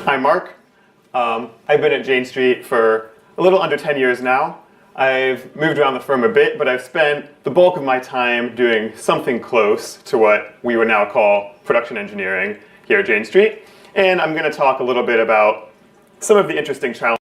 I'm Mark. I've been at Jane Street for a little under 10 years now. I've moved around the firm a bit, but I've spent the bulk of my time doing something close to what we would now call production engineering here at Jane Street. And I'm going to talk a little bit about some of the interesting challenges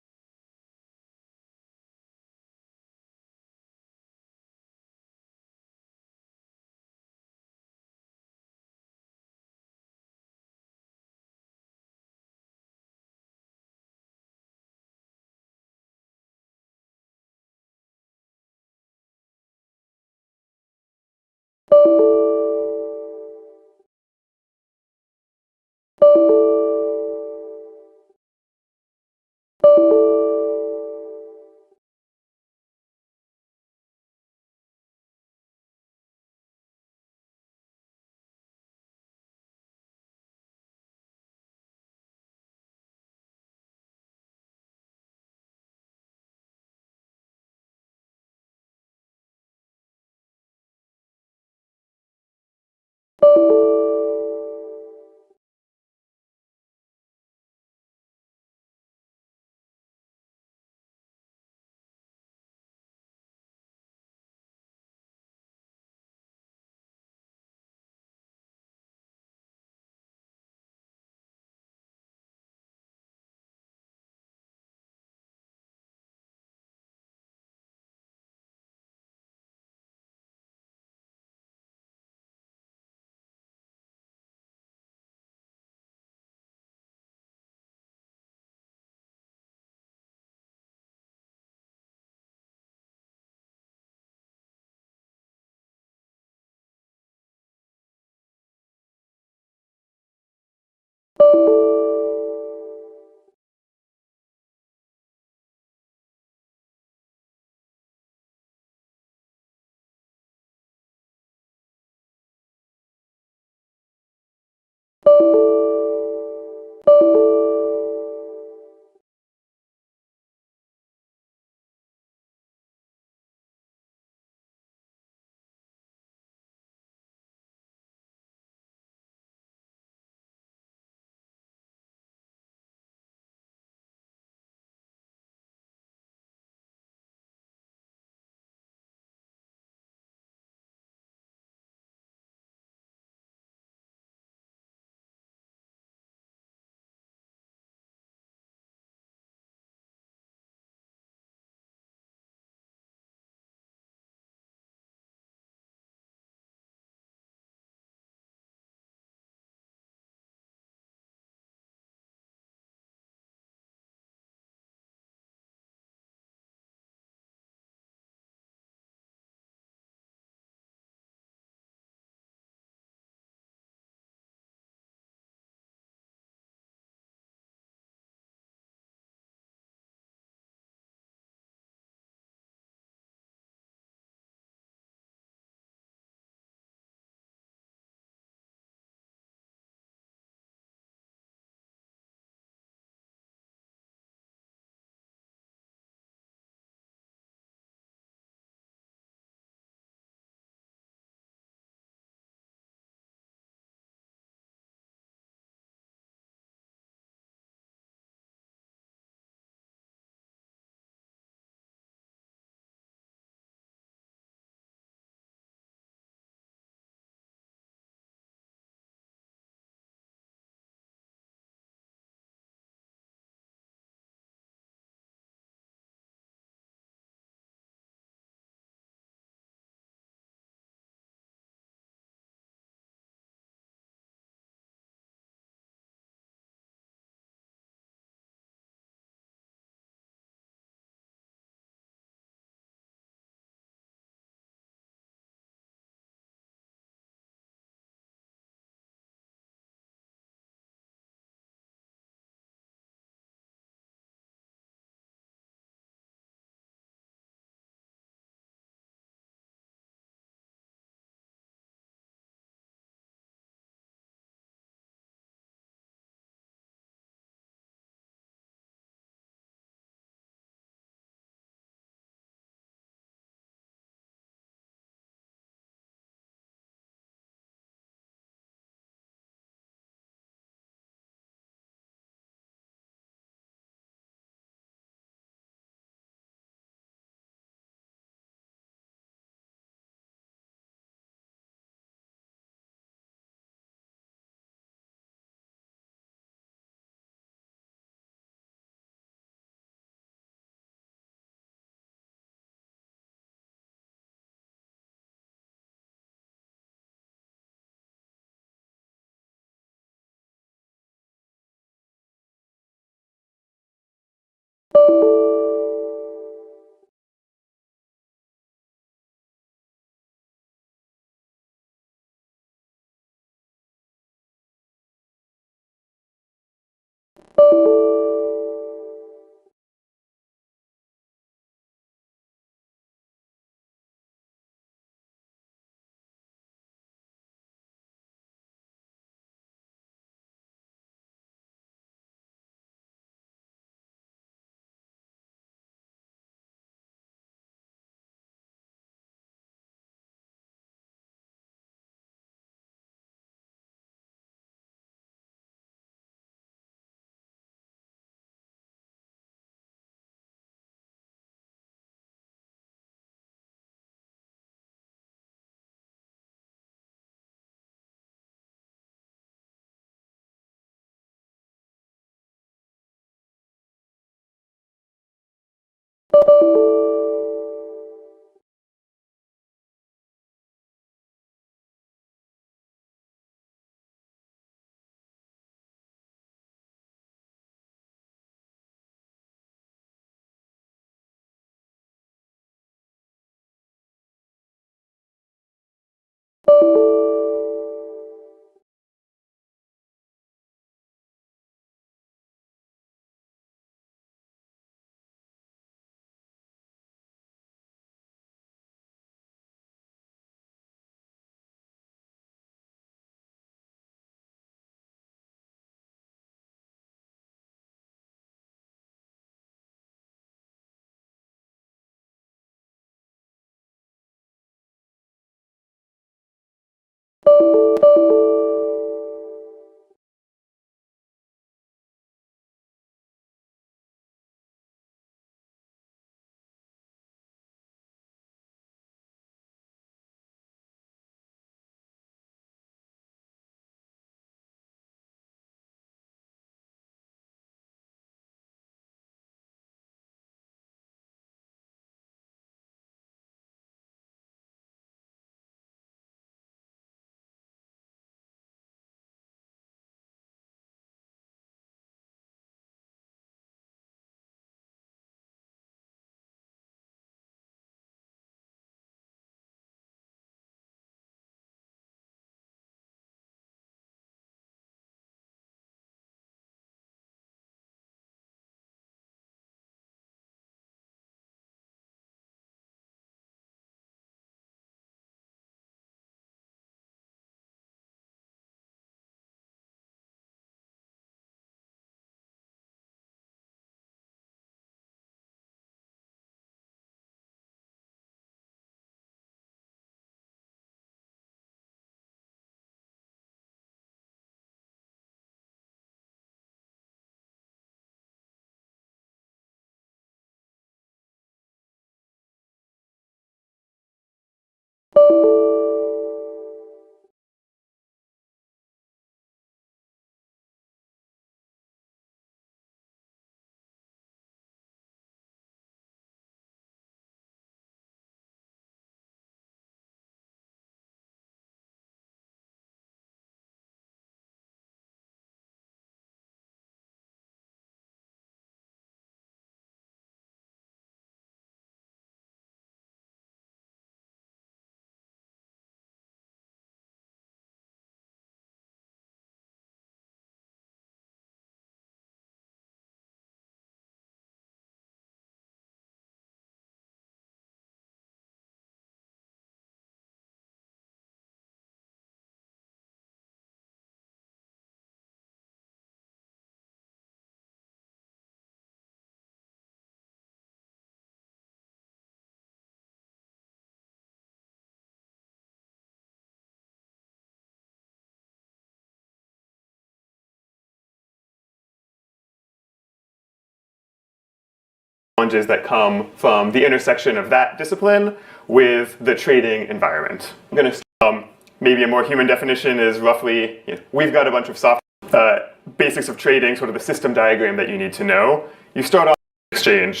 Challenges that come from the intersection of that discipline with the trading environment. I'm going to maybe a more human definition is roughly, we've got a bunch of software basics of trading, sort of the system diagram that you need to know. You start off with exchange,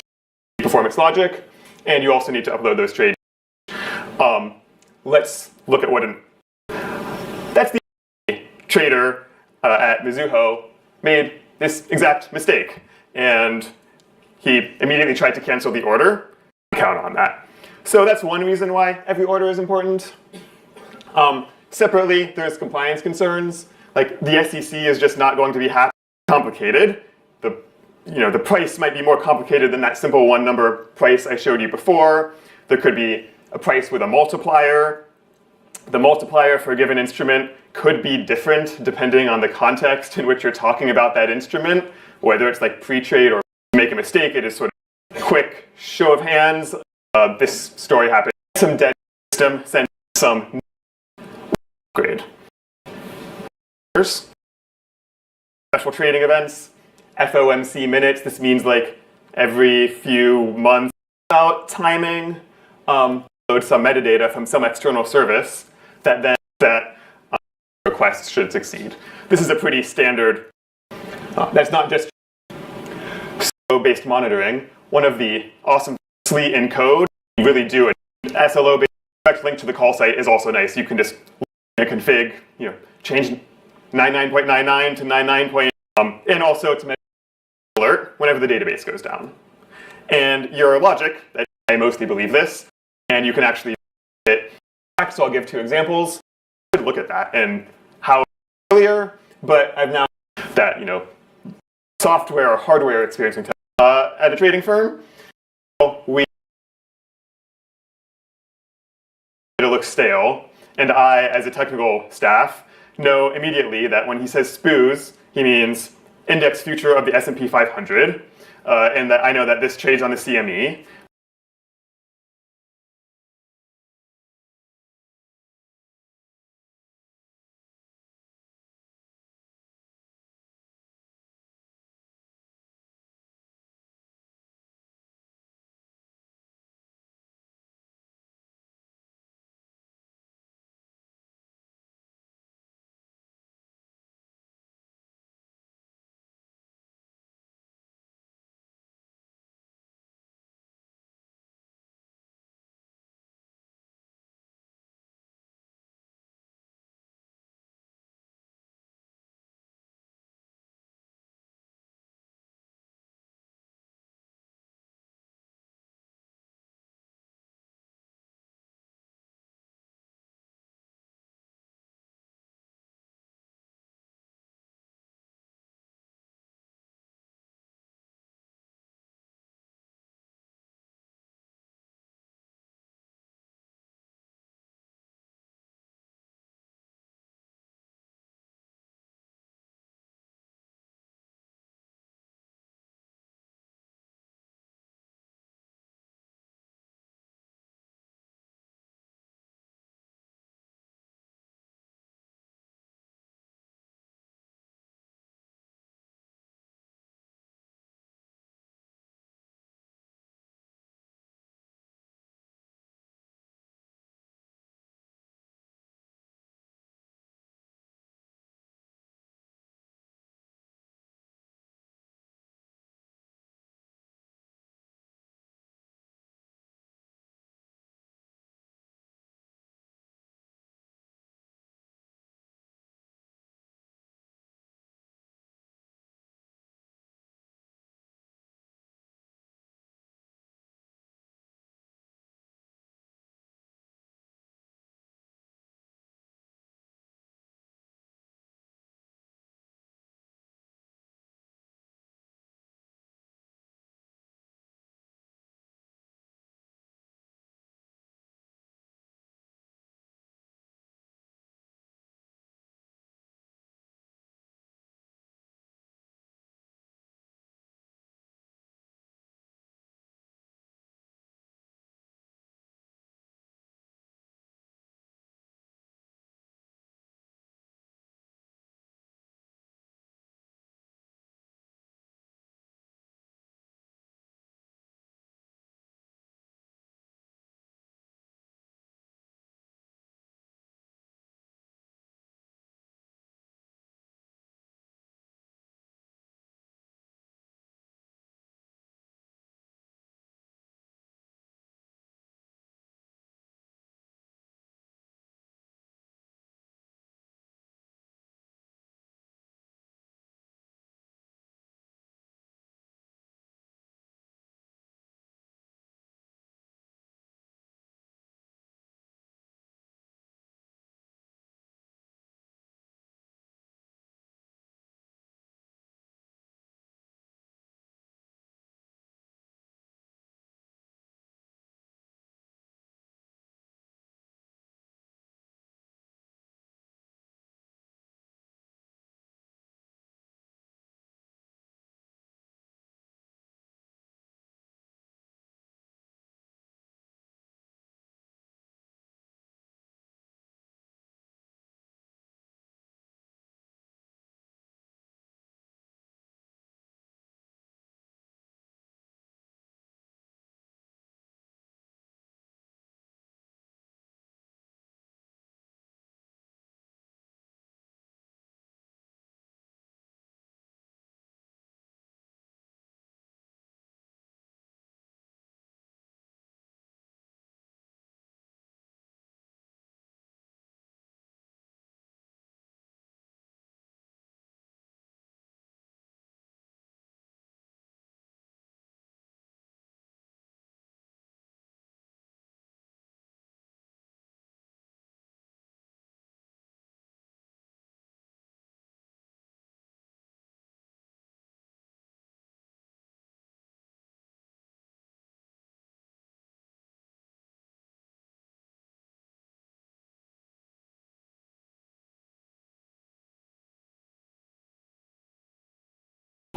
performance logic, and you also need to upload those trades. Let's look at that's the trader at Mizuho made this exact mistake, and he immediately tried to cancel the order. Count on that. So that's one reason why every order is important. Separately, there's compliance concerns. Like the SEC is just not going to be complicated. The price might be more complicated than that simple one number price I showed you before. There could be a price with a multiplier. The multiplier for a given instrument could be different depending on the context in which you're talking about that instrument, whether it's like pre-trade or make a mistake. It is sort of a quick show of hands. This story happened. Some dead system sent some upgrade. Special trading events, FOMC minutes. This means like every few months about timing. Load some metadata from some external service that requests should succeed. This is a pretty standard. That's not just based monitoring. One of the awesome in code, you really do an SLO based direct link to the call site is also nice. You can just config, change 99.99 to 99. And also to alert whenever the database goes down. And your logic, I mostly believe this, and you can actually it. So I'll give two examples. look at that and how earlier, but I've now that, software or hardware experience at a trading firm. We it looks stale, and I, as a technical staff, know immediately that when he says SPOOs, he means index future of the S&P 500, and that I know that this trades on the CME.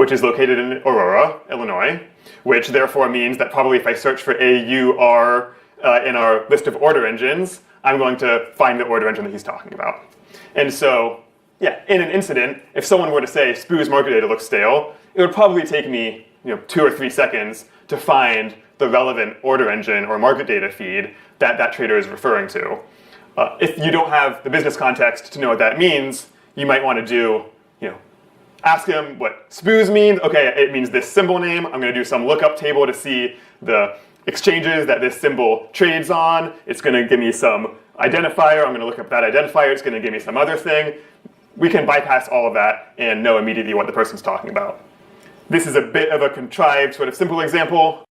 which is located in Aurora, Illinois, which therefore means that probably if I search for AUR in our list of order engines, I'm going to find the order engine that he's talking about. And so, yeah, in an incident, if someone were to say Spoo's market data looks stale, it would probably take me 2 or 3 seconds to find the relevant order engine or market data feed that that trader is referring to. If you don't have the business context to know what that means, you might want to do, ask him what SPOOs means. Okay, it means this symbol name. I'm going to do some lookup table to see the exchanges that this symbol trades on. It's going to give me some identifier. I'm going to look up that identifier. It's going to give me some other thing. We can bypass all of that and know immediately what the person's talking about. This is a bit of a contrived, sort of simple example.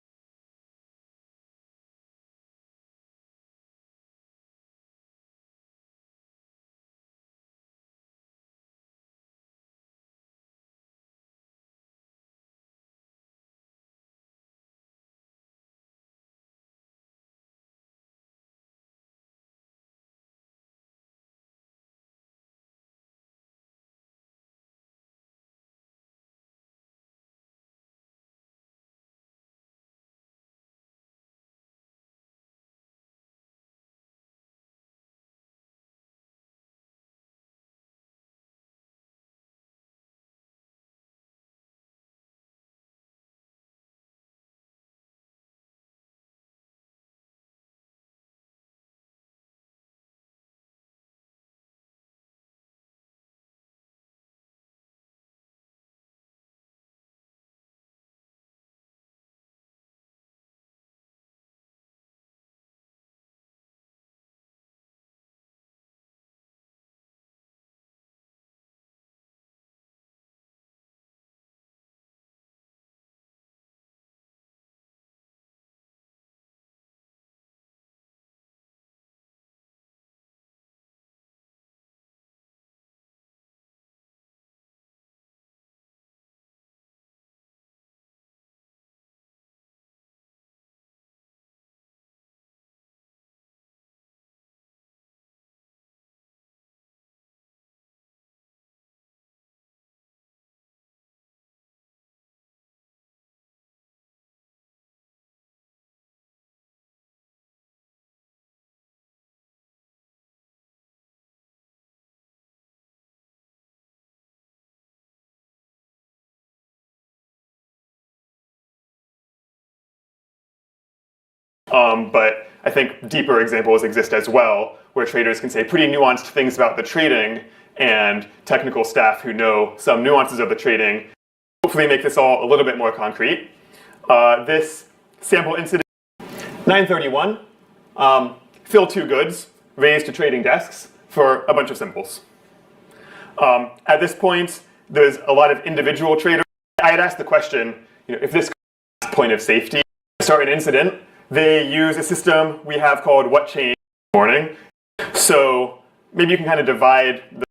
But I think deeper examples exist as well, where traders can say pretty nuanced things about the trading, and technical staff who know some nuances of the trading hopefully make this all a little bit more concrete. This sample incident, 931, fill 2 goods, raised to trading desks for a bunch of symbols. At this point, there's a lot of individual traders. I had asked the question, if this point of safety start an incident, they use a system we have called what changed this morning. So maybe you can kind of divide the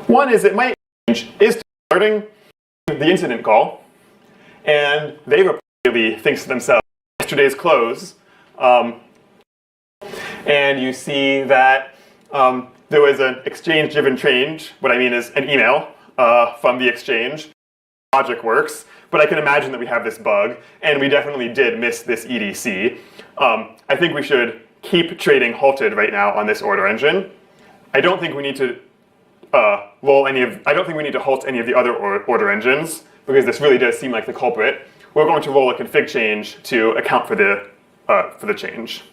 one is it might change is alerting the incident call, and they reportedly thinks to themselves yesterday's close, and you see that there was an exchange driven change. What I mean is an email from the exchange. Logic works, but I can imagine that we have this bug, and we definitely did miss this EDC. I think we should keep trading halted right now on this order engine. I don't think we need to halt any of the other order engines, because this really does seem like the culprit. We're going to roll a config change to account for the change.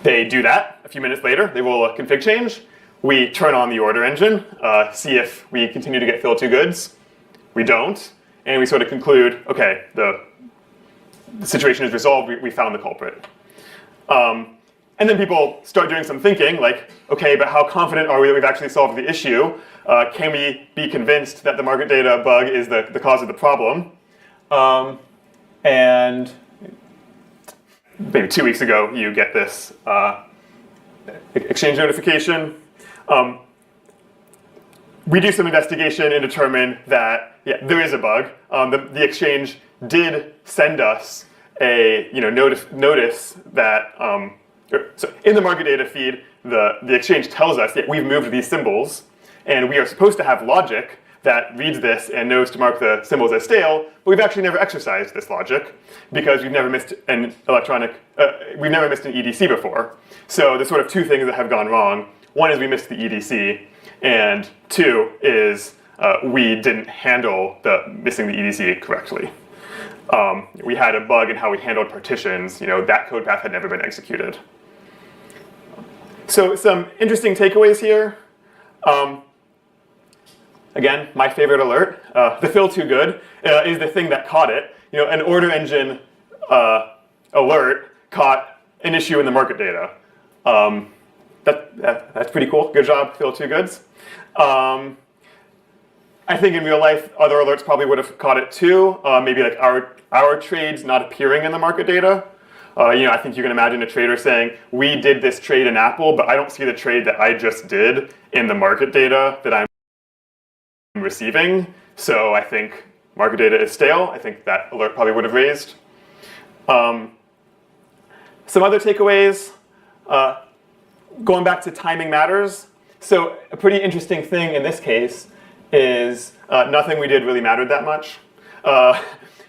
They do that. A few minutes later, they roll a config change. We turn on the order engine, see if we continue to get fill 2 goods. We don't, and we sort of conclude, okay, the situation is resolved, we found the culprit. And then people start doing some thinking, like, okay, but how confident are we that we've actually solved the issue? Can we be convinced that the market data bug is the cause of the problem? And maybe 2 weeks ago, you get this exchange notification. We do some investigation and determine that, yeah, there is a bug. The exchange did send us a notice that, so in the market data feed, the exchange tells us that we've moved these symbols, and we are supposed to have logic that reads this and knows to mark the symbols as stale, but we've actually never exercised this logic because we've never missed an EDC before. So there's sort of two things that have gone wrong. One is we missed the EDC, and two is we didn't handle the missing the EDC correctly. We had a bug in how we handled partitions. That code path had never been executed. So some interesting takeaways here. Again, my favorite alert, the fill too good, is the thing that caught it. An order engine alert caught an issue in the market data. That's pretty cool. Good job, fill too goods. I think in real life, other alerts probably would have caught it too. Maybe like our trades not appearing in the market data. I think you can imagine a trader saying, we did this trade in Apple, but I don't see the trade that I just did in the market data that I'm receiving. So I think market data is stale. I think that alert probably would have raised. Some other takeaways, going back to timing matters. So a pretty interesting thing in this case is nothing we did really mattered that much.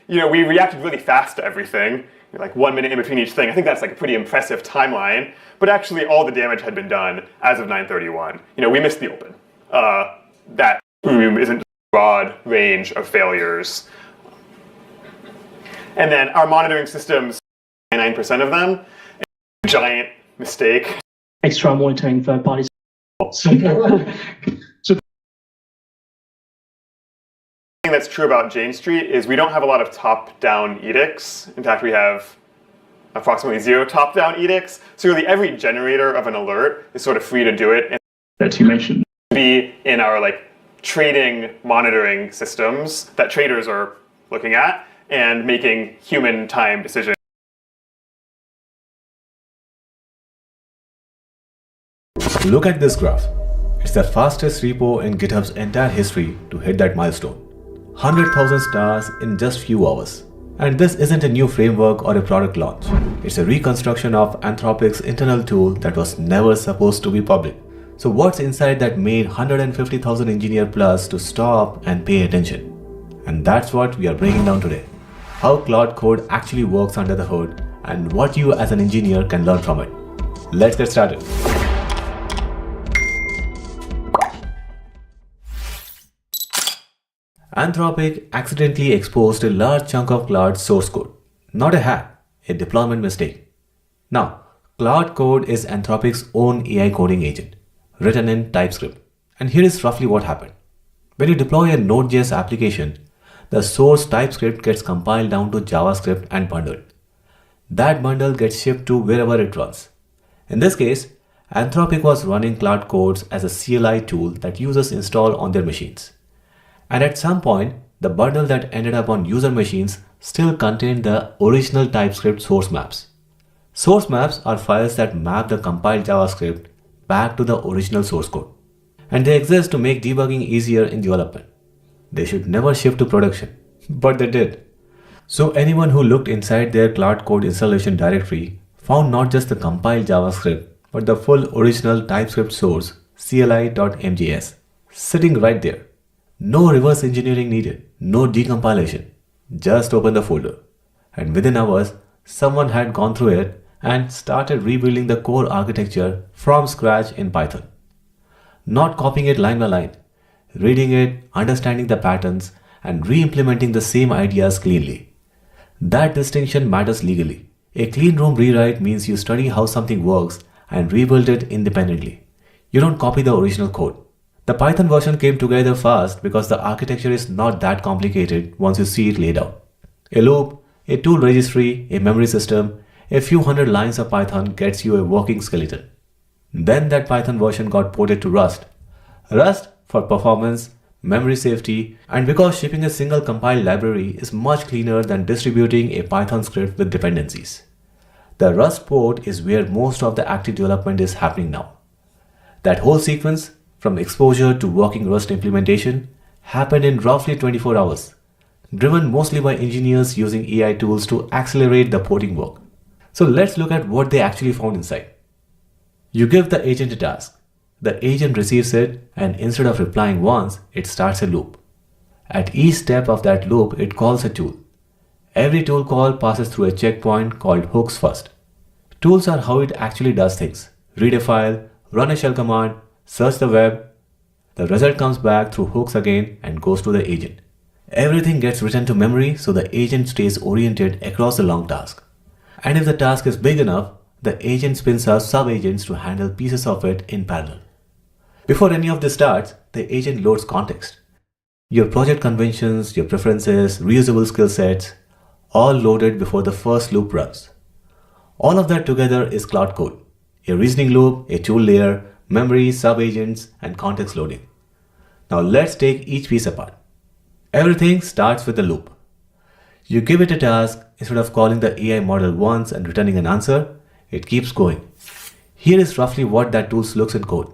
We reacted really fast to everything, like 1 minute in between each thing. I think that's like a pretty impressive timeline, but actually all the damage had been done as of 9/31. We missed the open. That isn't a broad range of failures. And then our monitoring systems, 99% of them, a giant mistake. Extra monitoring third parties. The thing that's true about Jane Street is we don't have a lot of top-down edicts. In fact, we have approximately 0 top-down edicts. So really every generator of an alert is sort of free to do it. And that you mentioned. Be in our trading monitoring systems that traders are looking at and making human time decisions. Look at this graph. It's the fastest repo in GitHub's entire history to hit that milestone. 100,000 stars in just few hours. And this isn't a new framework or a product launch. It's a reconstruction of Anthropic's internal tool that was never supposed to be public. So what's inside that made 150,000 engineer plus to stop and pay attention? And that's what we are breaking down today. How Claude Code actually works under the hood and what you as an engineer can learn from it. Let's get started. Anthropic accidentally exposed a large chunk of Claude's source code. Not a hack, a deployment mistake. Now, Claude Code is Anthropic's own AI coding agent, written in TypeScript. And here is roughly what happened. When you deploy a Node.js application, the source TypeScript gets compiled down to JavaScript and bundled. That bundle gets shipped to wherever it runs. In this case, Anthropic was running Claude Codes as a CLI tool that users install on their machines. And at some point, the bundle that ended up on user machines still contained the original TypeScript source maps. Source maps are files that map the compiled JavaScript back to the original source code. And they exist to make debugging easier in development. They should never ship to production, but they did. So anyone who looked inside their Claude Code installation directory found not just the compiled JavaScript, but the full original TypeScript source, cli.mjs, sitting right there. No reverse engineering needed, no decompilation. Just open the folder. And within hours, someone had gone through it and started rebuilding the core architecture from scratch in Python. Not copying it line by line, reading it, understanding the patterns, and re-implementing the same ideas cleanly. That distinction matters legally. A clean room rewrite means you study how something works and rebuild it independently. You don't copy the original code. The Python version came together fast because the architecture is not that complicated once you see it laid out. A loop, a tool registry, a memory system, a few hundred lines of Python gets you a working skeleton. Then that Python version got ported to Rust. Rust for performance, memory safety, and because shipping a single compiled library is much cleaner than distributing a Python script with dependencies. The Rust port is where most of the active development is happening now. That whole sequence, from exposure to working Rust implementation, happened in roughly 24 hours, driven mostly by engineers using AI tools to accelerate the porting work. So let's look at what they actually found inside. You give the agent a task. The agent receives it, and instead of replying once, it starts a loop. At each step of that loop, it calls a tool. Every tool call passes through a checkpoint called hooks first. Tools are how it actually does things. Read a file, run a shell command, search the web. The result comes back through hooks again and goes to the agent. Everything gets written to memory so the agent stays oriented across the long task. And if the task is big enough, the agent spins out sub-agents to handle pieces of it in parallel. Before any of this starts, the agent loads context. Your project conventions, your preferences, reusable skill sets, all loaded before the first loop runs. All of that together is cloud code. A reasoning loop, a tool layer, memory, sub-agents, and context loading. Now let's take each piece apart. Everything starts with a loop. You give it a task, instead of calling the AI model once and returning an answer, it keeps going. Here is roughly what that tool looks in code.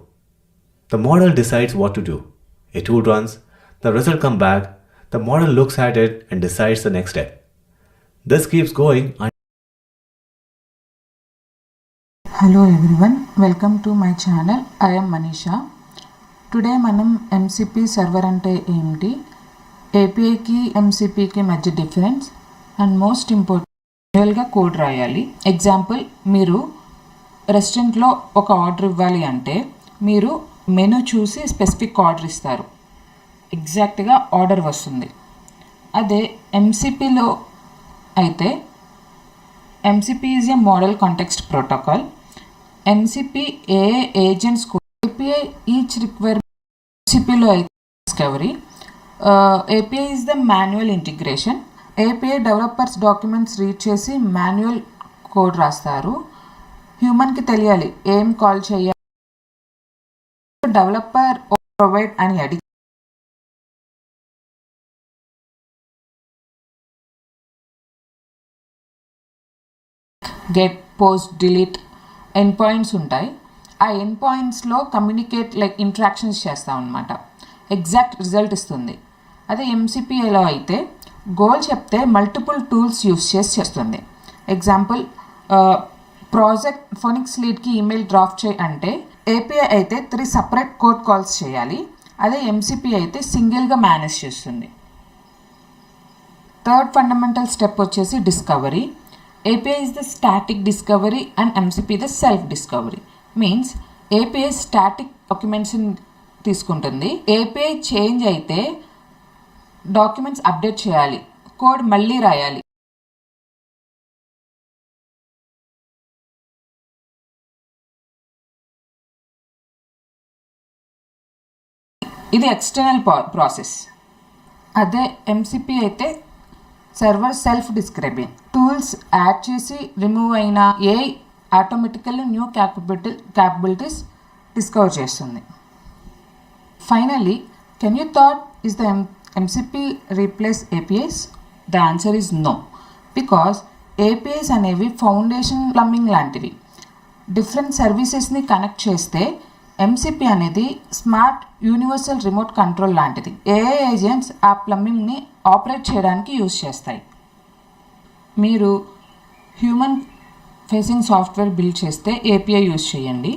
The model decides what to do. A tool runs, the result comes back, the model looks at it and decides the next step. This keeps going. Hello everyone, welcome to my channel. I am Manisha. Today మనం MCP server అంటే ఏమిటి, APIకి MCPకి మధ్య difference and most important గా code రాయాలి. Example, మీరు రెస్టారెంట్లో ఒక order ఇవ్వాలి అంటే మీరు మెనూ చూసి స్పెసిఫిక్ ఆర్డర్ ఇస్తారు, ఎగ్జాక్ట్గా ఆర్డర్ వస్తుంది. అదే ఎంసీపీలో అయితే MCP is a model context protocol. MCP AA agents API each requirement MCPలో అయితే discovery. API is the manual integration. API developers documents read చేసి మాన్యువల్ కోడ్ రాస్తారు. హ్యూమన్కి తెలియాలి ఏం కాల్ చేయాలి. డెవలపర్ ప్రొవైడ్ అని అడిగి get, post, delete end points ఉంటాయి. ఆ ఎండ్ పాయింట్స్లో కమ్యూనికేట్ లైక్ ఇంట్రాక్షన్స్ చేస్తాం అనమాట. ఎగ్జాక్ట్ రిజల్ట్ ఇస్తుంది. అదే MCPలో అయితే గోల్ చెప్తే మల్టిపుల్ టూల్స్ యూస్ చేసి చేస్తుంది. ఎగ్జాంపుల్, ప్రాజెక్ట్ ఫోనిక్స్ లీడ్కి ఈమెయిల్ డ్రాఫ్ట్ చేయి అంటే API అయితే 3 సపరేట్ కోడ్ కాల్స్ చేయాలి. అదే MCP అయితే సింగిల్గా మేనేజ్ చేస్తుంది. థర్డ్ ఫండమెంటల్ స్టెప్ వచ్చేసి discovery. API is the static discovery and MCP the self discovery. Means API static documents తీసుకుంటుంది. API చేంజ్ అయితే డాక్యుమెంట్స్ అప్డేట్ చేయాలి, కోడ్ మళ్ళీ రాయాలి. ఇది ఎక్స్టర్నల్ ప్రాసెస్. అదే MCP అయితే server self describing. Tools add చేసి రిమూవ్ అయిన AI automatically new capabilities discover చేస్తుంది. Finally, can you thought is the MCP replace APIs? The answer is no. Because APIs అనేవి ఫౌండేషన్ ప్లంబింగ్ లాంటివి. Different సర్వీసెస్ని connect చేస్తే MCP అనేది smart universal remote control లాంటిది. AI agents ఆ ప్లంబింగ్ని operate చేయడానికి యూజ్ చేస్తాయి. మీరు హ్యూమన్ ఫేసింగ్ సాఫ్ట్వేర్ బిల్డ్ చేస్తే API యూజ్ చేయండి.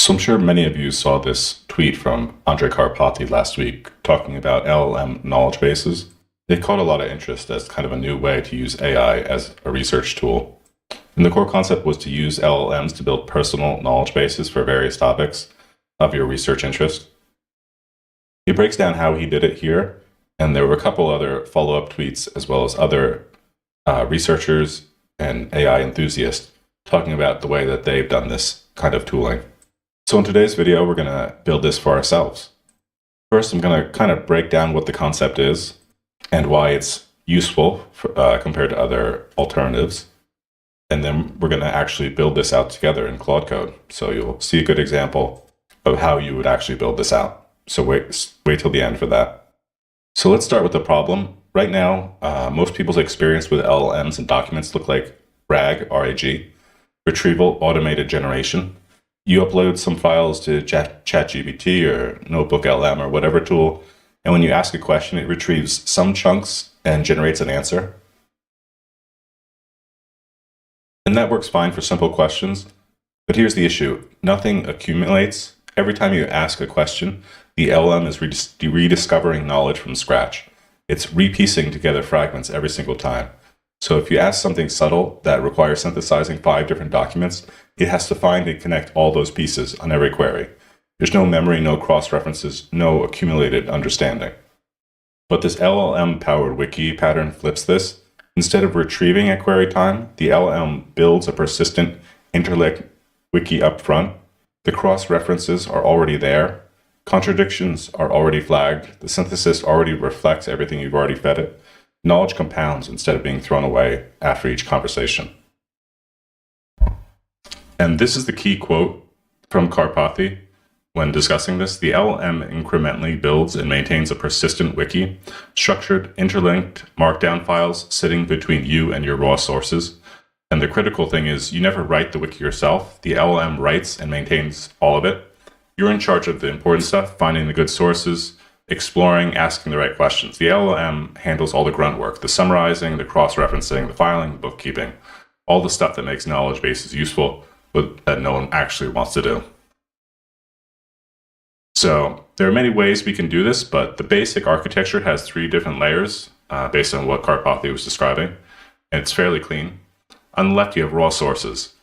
So I'm sure many of you saw this tweet from Andrej Karpathy last week talking about LLM knowledge bases. It caught a lot of interest as kind of a new way to use AI as a research tool. And the core concept was to use LLMs to build personal knowledge bases for various topics of your research interest. He breaks down how he did it here, and there were a couple other follow-up tweets as well as other researchers and AI enthusiasts talking about the way that they've done this kind of tooling. So in today's video, we're going to build this for ourselves. First, I'm going to kind of break down what the concept is and why it's useful compared to other alternatives. And then we're going to actually build this out together in Claude Code. So you'll see a good example of how you would actually build this out. So wait till the end for that. So let's start with the problem. Right now, most people's experience with LLMs and documents look like RAG, R-A-G, retrieval automated generation. You upload some files to ChatGPT or Notebook LM or whatever tool, and when you ask a question, it retrieves some chunks and generates an answer. And that works fine for simple questions, but here's the issue. Nothing accumulates. Every time you ask a question, the LLM is rediscovering knowledge from scratch. It's repiecing together fragments every single time. So if you ask something subtle that requires synthesizing 5 different documents, it has to find and connect all those pieces on every query. There's no memory, no cross-references, no accumulated understanding. But this LLM-powered wiki pattern flips this. Instead of retrieving at query time, the LLM builds a persistent interlinked wiki up front. The cross-references are already there. Contradictions are already flagged. The synthesis already reflects everything you've already fed it. Knowledge compounds instead of being thrown away after each conversation. And this is the key quote from Karpathy when discussing this. The LLM incrementally builds and maintains a persistent wiki, structured, interlinked markdown files sitting between you and your raw sources. And the critical thing is you never write the wiki yourself. The LLM writes and maintains all of it. You're in charge of the important stuff, finding the good sources, exploring, asking the right questions. The LLM handles all the grunt work, the summarizing, the cross-referencing, the filing, the bookkeeping, all the stuff that makes knowledge bases useful, but that no one actually wants to do. So there are many ways we can do this, but the basic architecture has 3 different layers based on what Karpathy was describing, and it's fairly clean. On the left, you have raw sources.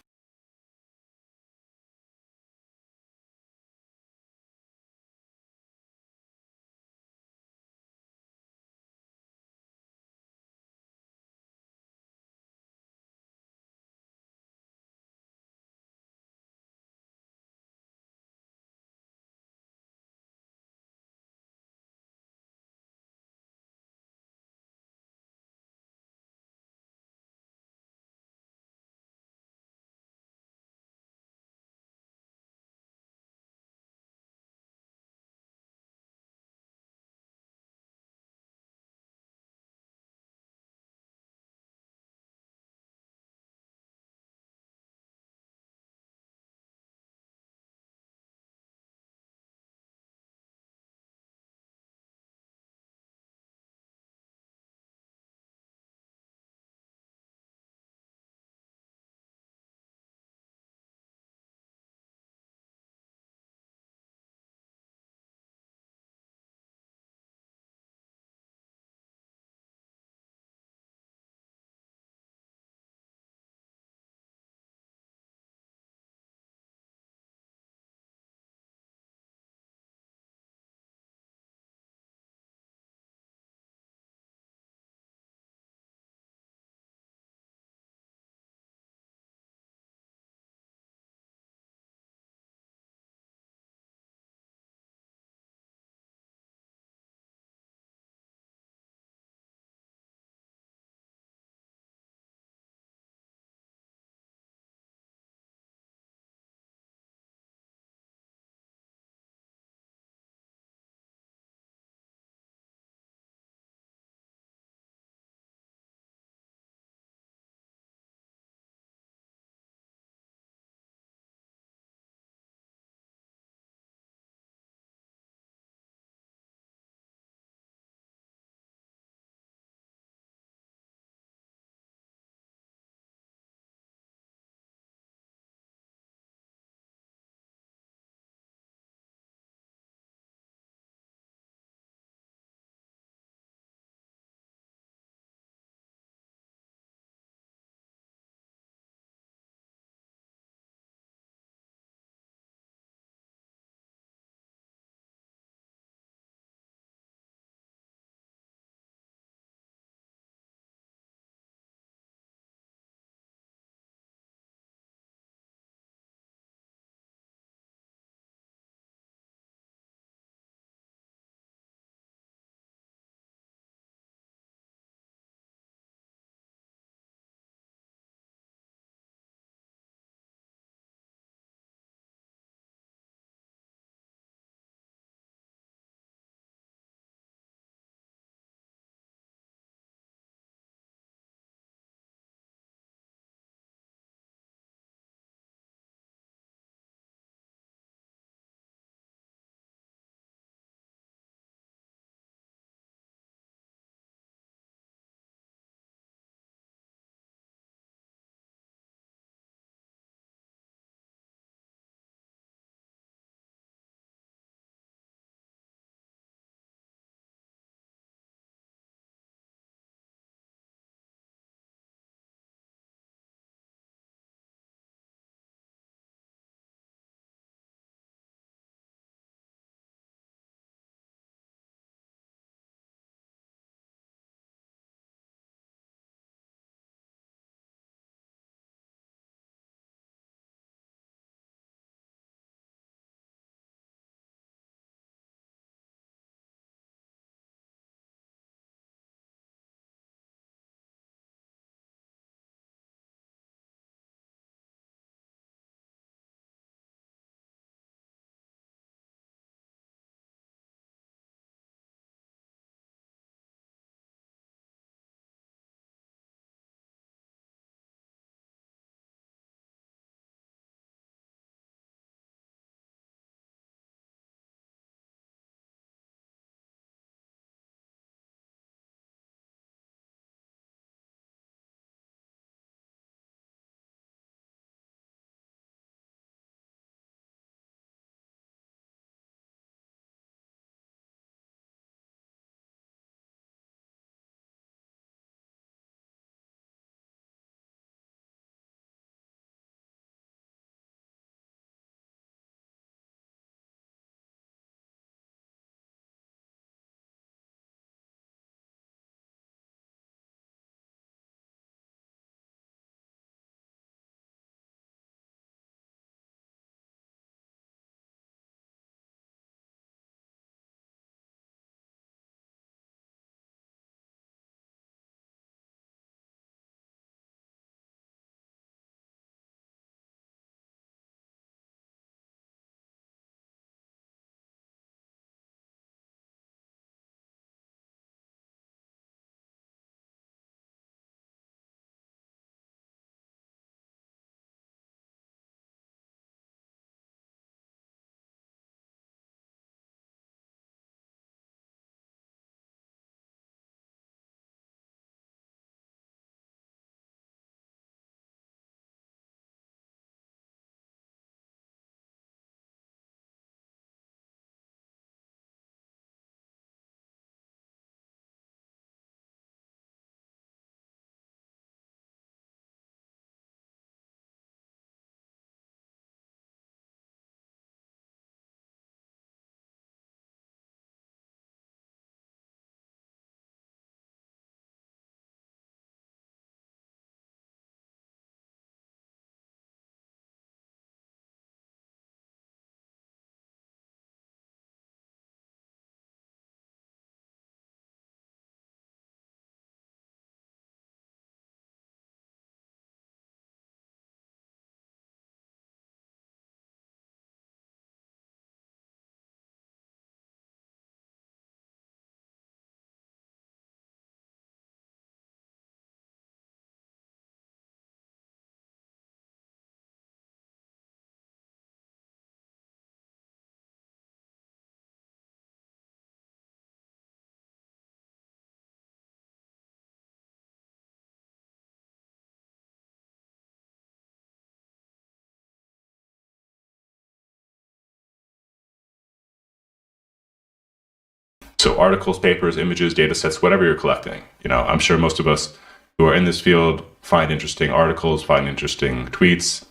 So articles, papers, images, data sets, whatever you're collecting. I'm sure most of us who are in this field find interesting articles, find interesting tweets,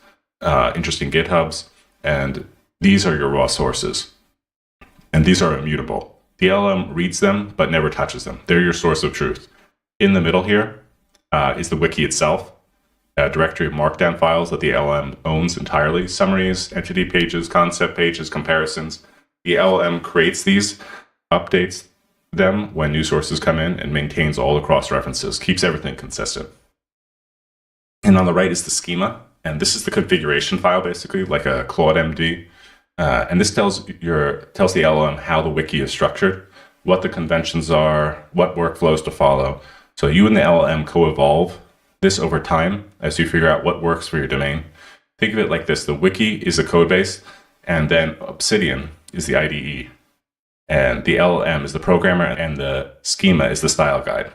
interesting GitHubs, and these are your raw sources. And these are immutable. The LLM reads them, but never touches them. They're your source of truth. In the middle here is the wiki itself, a directory of markdown files that the LLM owns entirely, summaries, entity pages, concept pages, comparisons. The LLM creates these, updates them when new sources come in, and maintains all the cross-references, keeps everything consistent. And on the right is the schema, and this is the configuration file, basically, like a Claude MD. And this tells the LLM how the wiki is structured, what the conventions are, what workflows to follow. So you and the LLM co-evolve this over time as you figure out what works for your domain. Think of it like this. The wiki is the code base, and then Obsidian is the IDE. And the LLM is the programmer, and the schema is the style guide.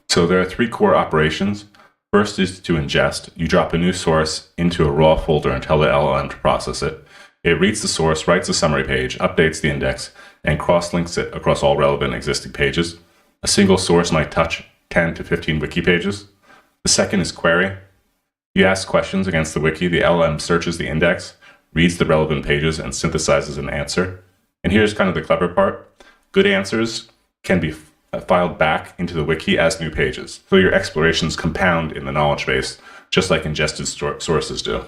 So there are 3 core operations. First is to ingest. You drop a new source into a raw folder and tell the LLM to process it. It reads the source, writes a summary page, updates the index, and cross-links it across all relevant existing pages. A single source might touch 10 to 15 wiki pages. The second is query. You ask questions against the wiki. The LLM searches the index, reads the relevant pages, and synthesizes an answer. And here's kind of the clever part. Good answers can be filed back into the wiki as new pages. So your explorations compound in the knowledge base, just like ingested sources do.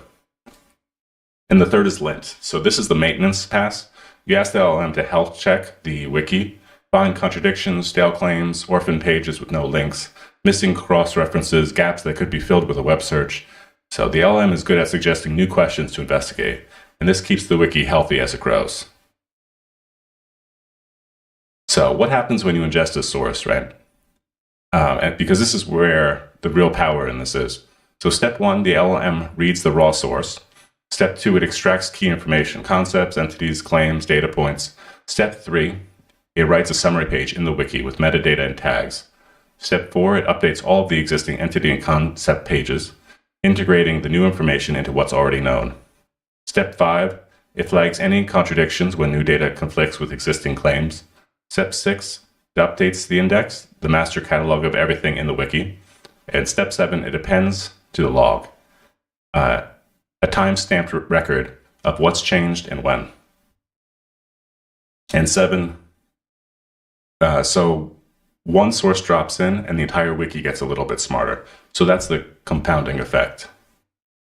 And the third is lint. So this is the maintenance pass. You ask the LLM to health check the wiki, find contradictions, stale claims, orphan pages with no links, missing cross-references, gaps that could be filled with a web search. So the LLM is good at suggesting new questions to investigate, and this keeps the wiki healthy as it grows. So what happens when you ingest a source, right? And because this is where the real power in this is. So step 1, the LLM reads the raw source. Step 2, it extracts key information, concepts, entities, claims, data points. Step 3, it writes a summary page in the wiki with metadata and tags. Step 4, it updates all of the existing entity and concept pages, integrating the new information into what's already known. Step 5, it flags any contradictions when new data conflicts with existing claims. Step 6, it updates the index, the master catalog of everything in the wiki. And step 7, it appends to the log, a time-stamped record of what's changed and when. And 7, so one source drops in and the entire wiki gets a little bit smarter. So that's the compounding effect.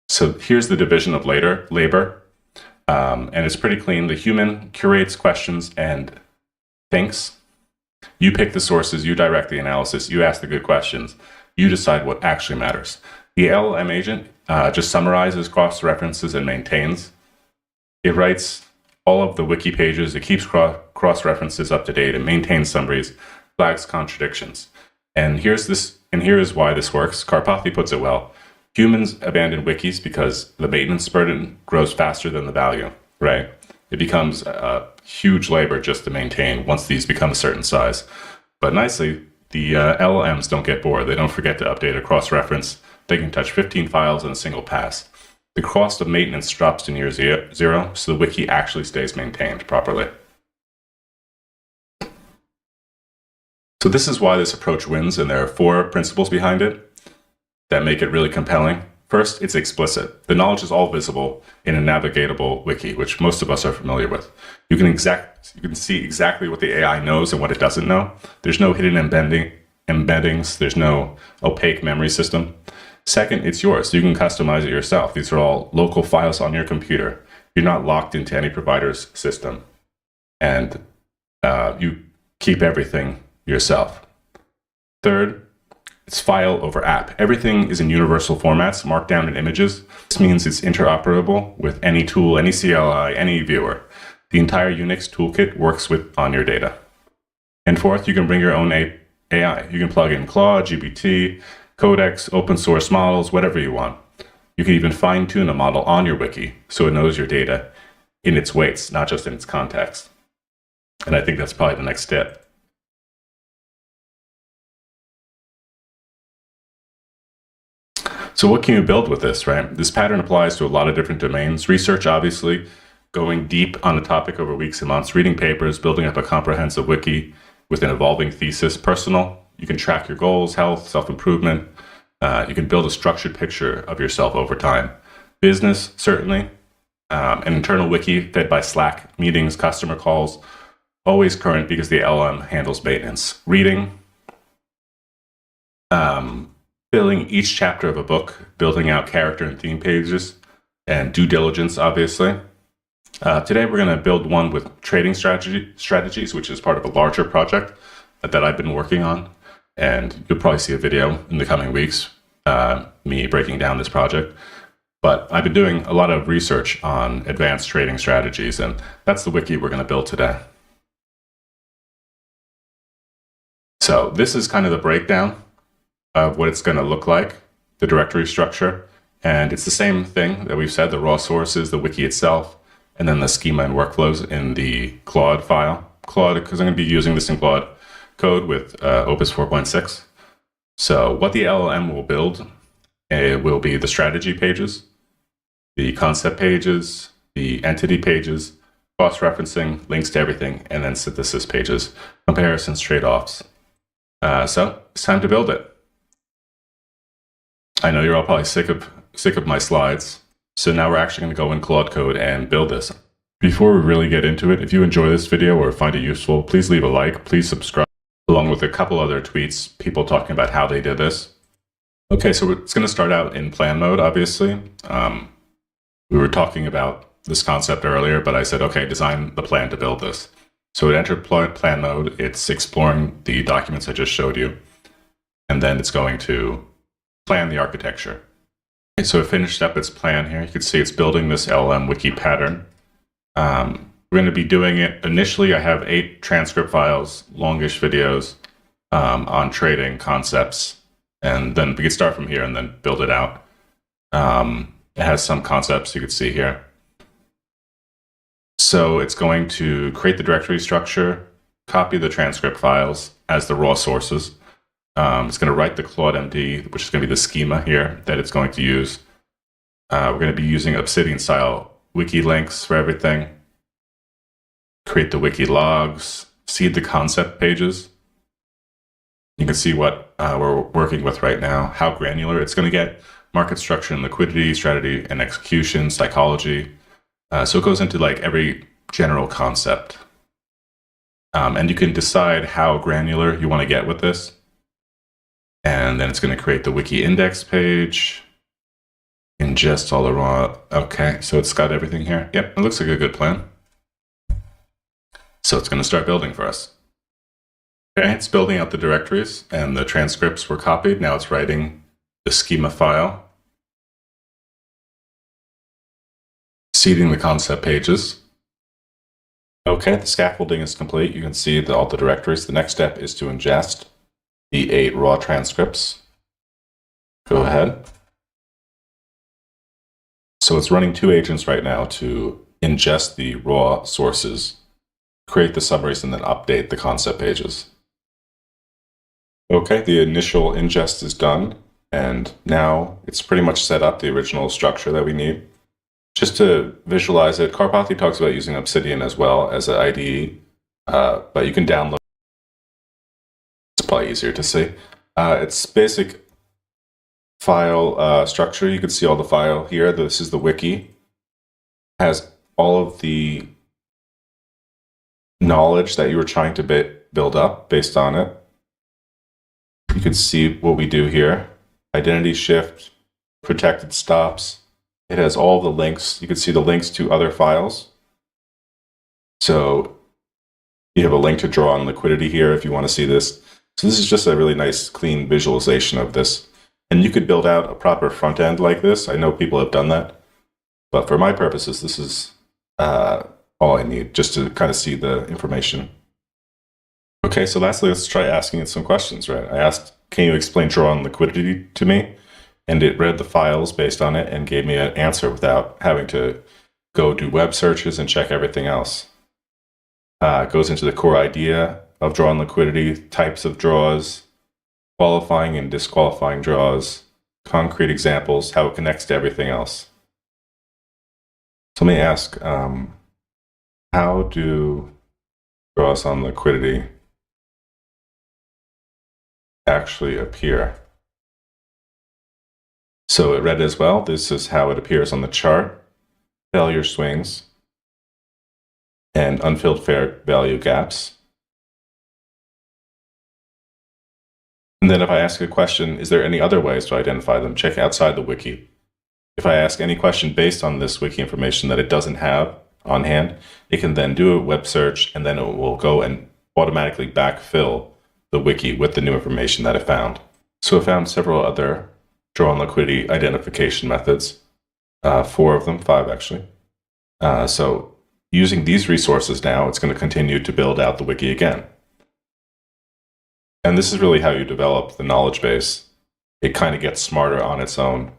So here's the division of labor, and it's pretty clean. The human curates questions and thinks. You pick the sources, you direct the analysis, you ask the good questions, you decide what actually matters. The LLM agent just summarizes, cross-references, and maintains. It writes all of the wiki pages, it keeps cross-references up to date, it maintains summaries, flags contradictions. And here is why this works. Karpathy puts it well. Humans abandon wikis because the maintenance burden grows faster than the value, right? It becomes a huge labor just to maintain once these become a certain size. But nicely, the LLMs don't get bored. They don't forget to update a cross-reference. They can touch 15 files in a single pass. The cost of maintenance drops to near zero, so the wiki actually stays maintained properly. So this is why this approach wins, and there are 4 principles behind it that make it really compelling. First, it's explicit. The knowledge is all visible in a navigatable wiki, which most of us are familiar with. You can see exactly what the AI knows and what it doesn't know. There's no hidden embeddings. There's no opaque memory system. Second, it's yours. You can customize it yourself. These are all local files on your computer. You're not locked into any provider's system. And you keep everything yourself. Third, it's file over app. Everything is in universal formats, markdown and images. This means it's interoperable with any tool, any CLI, any viewer. The entire Unix toolkit works on your data. And fourth, you can bring your own AI. You can plug in Claude, GPT, Codex, open source models, whatever you want. You can even fine-tune a model on your wiki so it knows your data in its weights, not just in its context. And I think that's probably the next step. So what can you build with this, right? This pattern applies to a lot of different domains. Research, obviously. going deep on the topic over weeks and months, reading papers, building up a comprehensive wiki with an evolving thesis. Personal, you can track your goals, health, self-improvement. You can build a structured picture of yourself over time. Business, certainly. An internal wiki fed by Slack, meetings, customer calls, always current because the LM handles maintenance. Reading, filling each chapter of a book, building out character and theme pages, and due diligence, obviously. Today, we're going to build one with trading strategies, which is part of a larger project that I've been working on. And you'll probably see a video in the coming weeks, me breaking down this project. But I've been doing a lot of research on advanced trading strategies, and that's the wiki we're going to build today. So this is kind of the breakdown of what it's going to look like, the directory structure. And it's the same thing that we've said, the raw sources, the wiki itself, and then the schema and workflows in the Claude file. Claude, because I'm going to be using this in Claude code with Opus 4.6. So what the LLM will build will be the strategy pages, the concept pages, the entity pages, cross-referencing, links to everything, and then synthesis pages, comparisons, trade-offs. So it's time to build it. I know you're all probably sick of my slides, so now we're actually going to go in Claude Code and build this. Before we really get into it, if you enjoy this video or find it useful, please leave a like, please subscribe, along with a couple other tweets, people talking about how they did this. Okay, so it's going to start out in plan mode, obviously. We were talking about this concept earlier, but I said, okay, design the plan to build this. So it entered plan mode, it's exploring the documents I just showed you, and then it's going to plan the architecture. Okay, so it finished up its plan here. You can see it's building this LLM wiki pattern. We're going to be doing it. Initially, I have 8 transcript files, longish videos on trading concepts, and then we could start from here and then build it out. It has some concepts you could see here. So it's going to create the directory structure, copy the transcript files as the raw sources. It's going to write the Claude MD, which is going to be the schema here that it's going to use. We're going to be using Obsidian style wiki links for everything. Create the wiki logs, seed the concept pages. You can see what we're working with right now, how granular it's going to get. Market structure and liquidity, strategy and execution, psychology. So it goes into like every general concept. And you can decide how granular you want to get with this. And then it's going to create the wiki index page, ingest all the raw. Okay, so it's got everything here. Yep, it looks like a good plan. So it's going to start building for us. Okay, it's building out the directories and the transcripts were copied. Now it's writing the schema file, seeding the concept pages. Okay, the scaffolding is complete. You can see all the directories. The next step is to ingest the 8 raw transcripts. Go ahead. So it's running 2 agents right now to ingest the raw sources, create the summaries, and then update the concept pages. Okay, the initial ingest is done, and now it's pretty much set up the original structure that we need. Just to visualize it, Karpathy talks about using Obsidian as well as an IDE, but you can download. It's probably easier to see. It's basic file structure. You can see all the file here. This is the wiki. Has all of the knowledge that you were trying to build up based on it. You can see what we do here. Identity shift, protected stops. It has all the links. You can see the links to other files. So you have a link to draw on liquidity here if you want to see this. So this is just a really nice, clean visualization of this. And you could build out a proper front end like this. I know people have done that. But for my purposes, this is all I need just to kind of see the information. Okay, so lastly, let's try asking it some questions, right? I asked, can you explain draw on liquidity to me? And it read the files based on it and gave me an answer without having to go do web searches and check everything else. It goes into the core idea of draw on liquidity, types of draws, qualifying and disqualifying draws, concrete examples, how it connects to everything else. So let me ask, how do draws on liquidity actually appear? So it read as well. This is how it appears on the chart. Failure swings and unfilled fair value gaps. And then if I ask a question, is there any other ways to identify them? Check outside the wiki. If I ask any question based on this wiki information that it doesn't have on hand, it can then do a web search, and then it will go and automatically backfill the wiki with the new information that it found. So I found several other draw on liquidity identification methods, 4 of them, 5 actually. So using these resources now, it's going to continue to build out the wiki again. And this is really how you develop the knowledge base. It kind of gets smarter on its own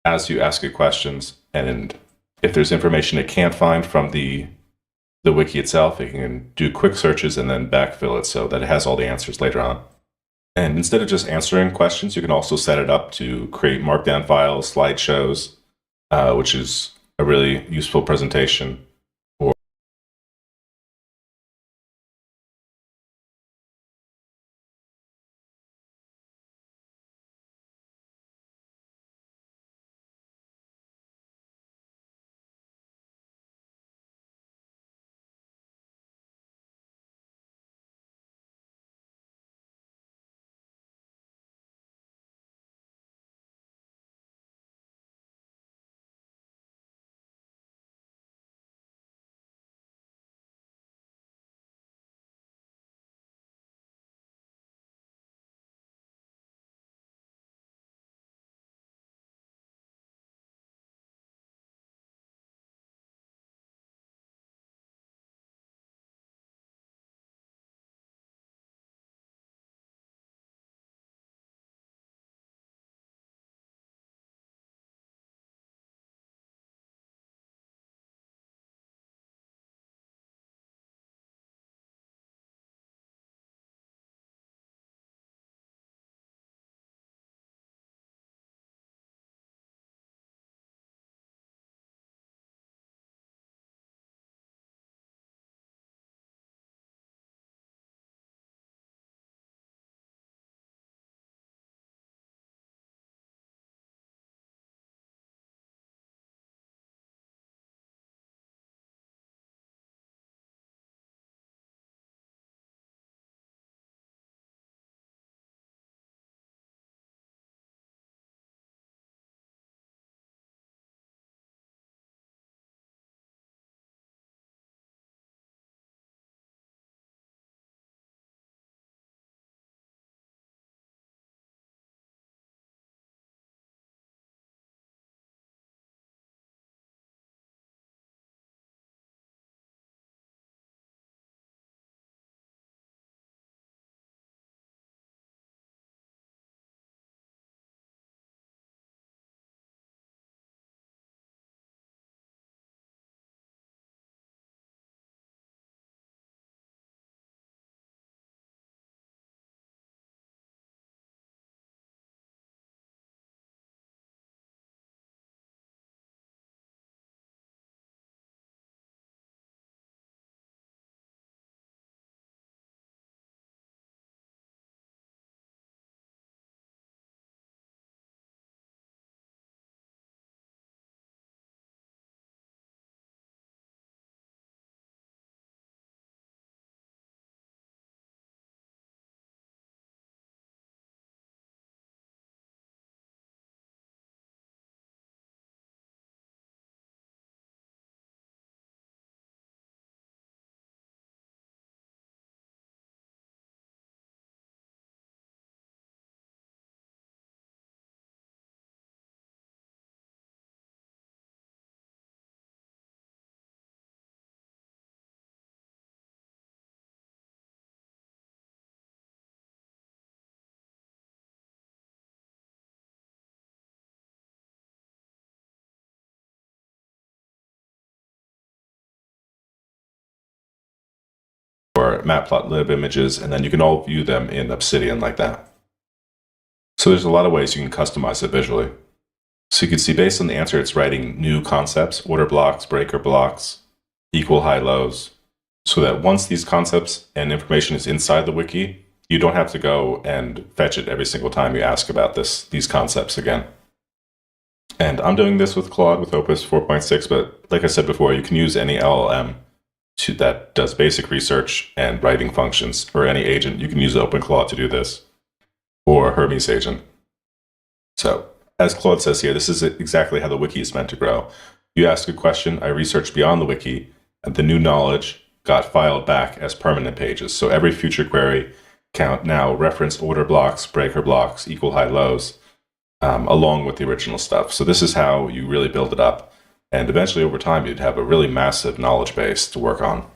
as you ask it questions, and if there's information it can't find from the wiki itself, it can do quick searches and then backfill it so that it has all the answers later on. And instead of just answering questions, you can also set it up to create markdown files, slideshows, which is a really useful presentation. Or matplotlib images, and then you can all view them in Obsidian like that. So there's a lot of ways you can customize it visually. So you can see based on the answer, it's writing new concepts, order blocks, breaker blocks, equal high lows, so that once these concepts and information is inside the wiki, you don't have to go and fetch it every single time you ask about these concepts again. And I'm doing this with Claude with Opus 4.6, but like I said before, you can use any LLM that does basic research and writing functions, or any agent. You can use OpenClaw to do this, or Hermes agent. So, as Claude says here, this is exactly how the wiki is meant to grow. You ask a question, I research beyond the wiki, and the new knowledge got filed back as permanent pages. So every future query count now reference order blocks, breaker blocks, equal high lows, along with the original stuff. So this is how you really build it up. And eventually, over time, you'd have a really massive knowledge base to work on.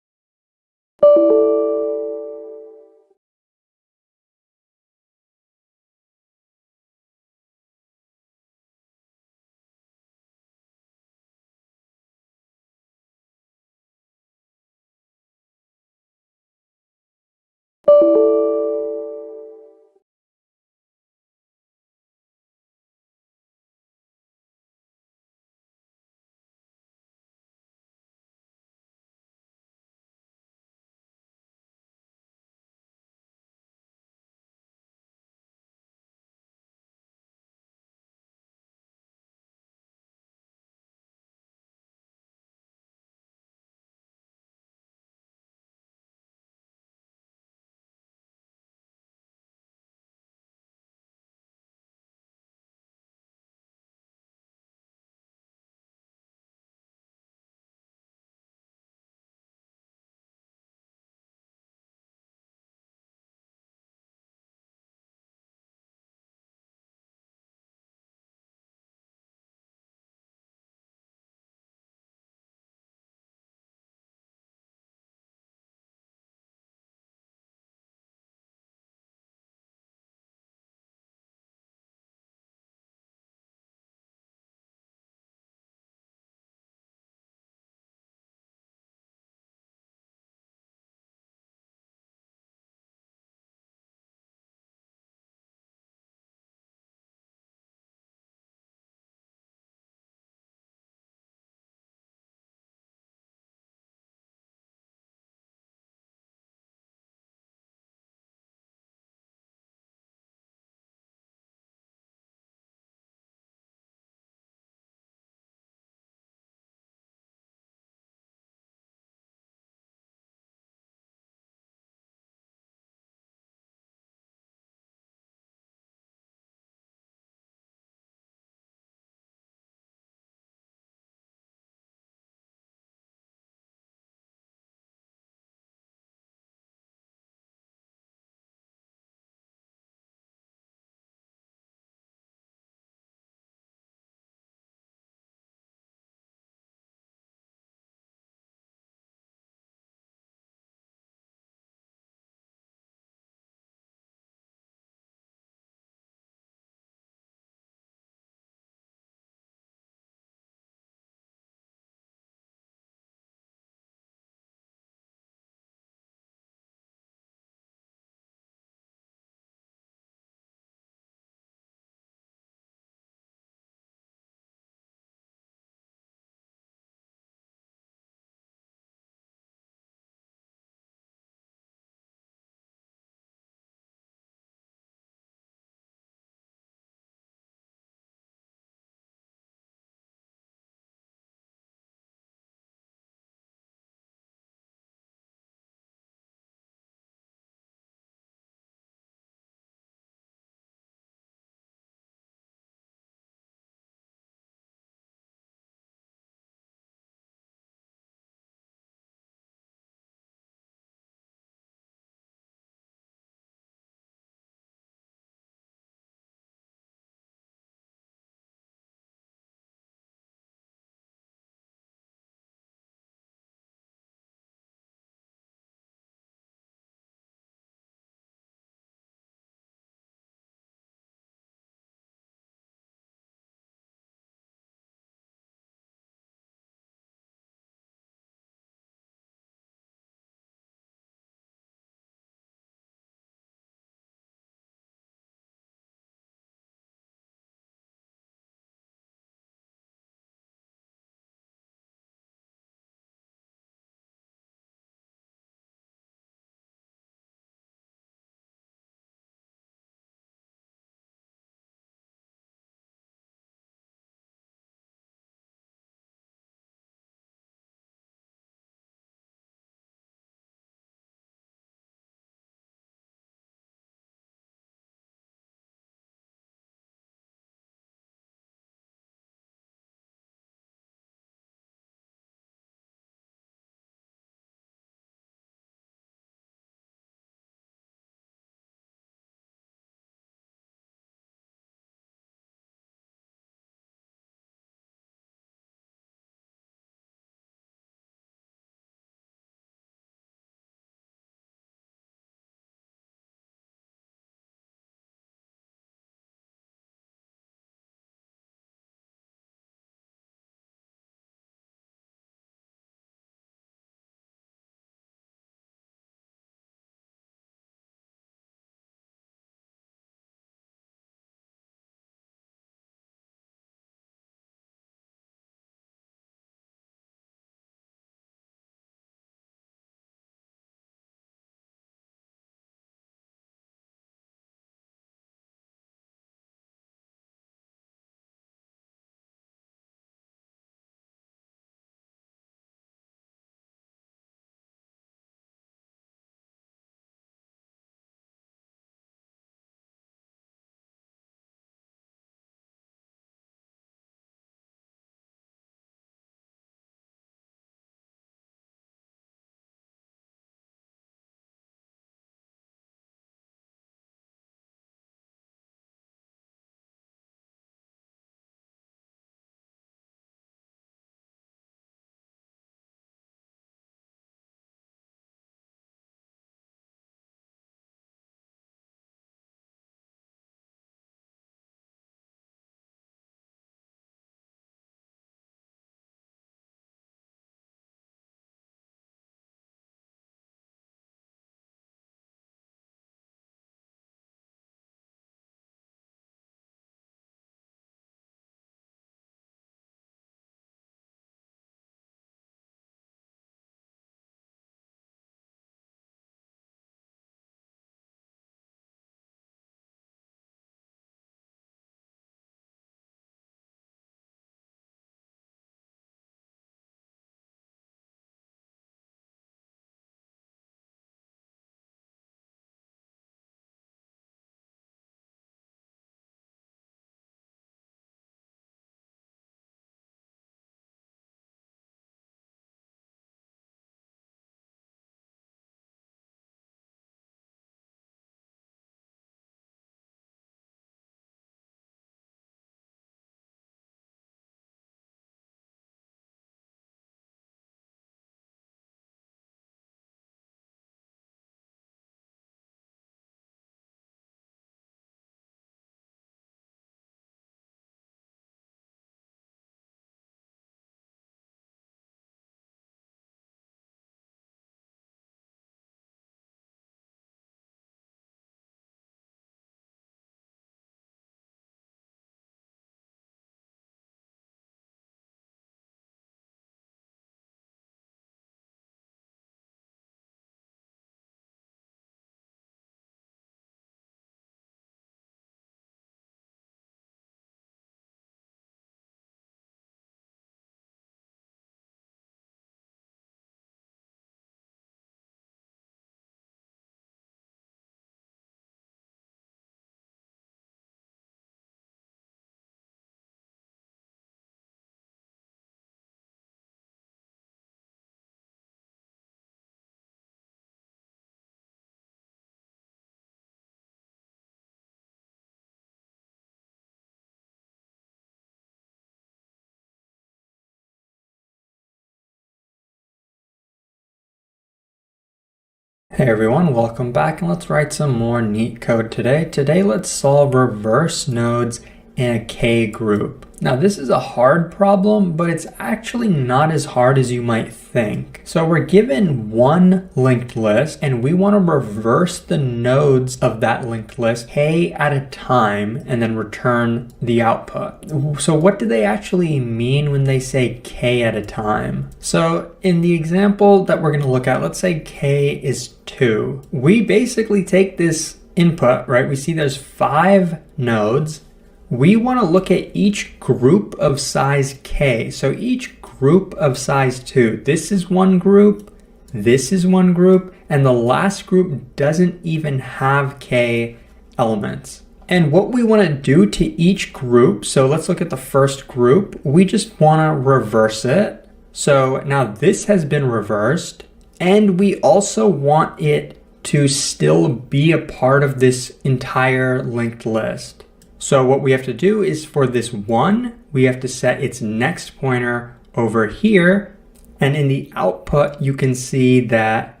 Hey everyone, welcome back, and let's write some more neat code today. Today let's solve reverse nodes in a K group. Now this is a hard problem, but it's actually not as hard as you might think. So we're given one linked list and we want to reverse the nodes of that linked list K at a time and then return the output. So what do they actually mean when they say K at a time? So in the example that we're going to look at, let's say K is 2. We basically take this input, right? We see there's 5 nodes. We want to look at each group of size K. So each group of size 2. This is one group, this is one group, and the last group doesn't even have K elements. And what we want to do to each group, so let's look at the first group, we just want to reverse it. So now this has been reversed, and we also want it to still be a part of this entire linked list. So what we have to do is for this 1, we have to set its next pointer over here. And in the output, you can see that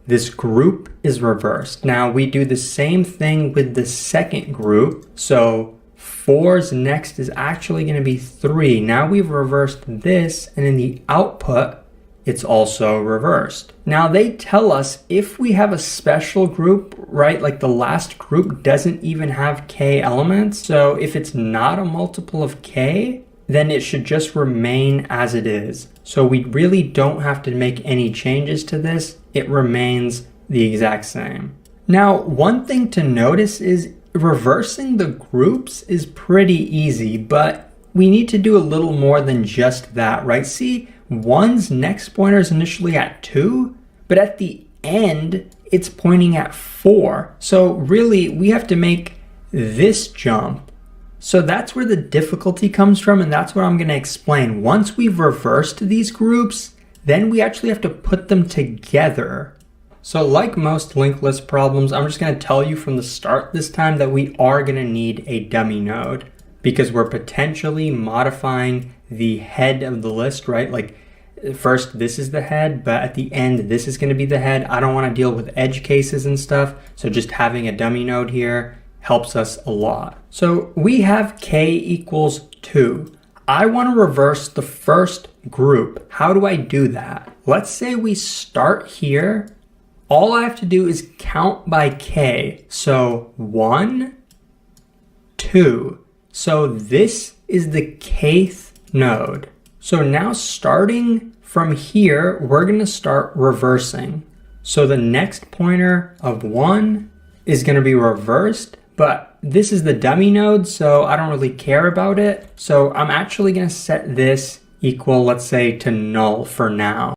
this group is reversed. Now we do the same thing with the second group. So 4's next is actually going to be 3. Now we've reversed this, and in the output, it's also reversed. Now they tell us if we have a special group, right, like the last group doesn't even have K elements. So if it's not a multiple of K, then it should just remain as it is. So we really don't have to make any changes to this. It remains the exact same. Now, one thing to notice is reversing the groups is pretty easy, but we need to do a little more than just that, right? See, 1's next pointer is initially at 2, but at the end, it's pointing at 4. So really, we have to make this jump. So that's where the difficulty comes from, and that's what I'm going to explain. Once we've reversed these groups, then we actually have to put them together. So like most linked list problems, I'm just going to tell you from the start this time that we are going to need a dummy node, because we're potentially modifying the head of the list, right? Like first this is the head, but at the end this is going to be the head. I don't want to deal with edge cases and stuff, so just having a dummy node here helps us a lot. So we have K equals 2. I want to reverse the first group. How do I do that? Let's say we start here. All I have to do is count by K. So 1, 2. So this is the kth node. So now starting from here, we're going to start reversing. So the next pointer of 1 is going to be reversed, but this is the dummy node, so I don't really care about it. So I'm actually going to set this equal, let's say, to null for now.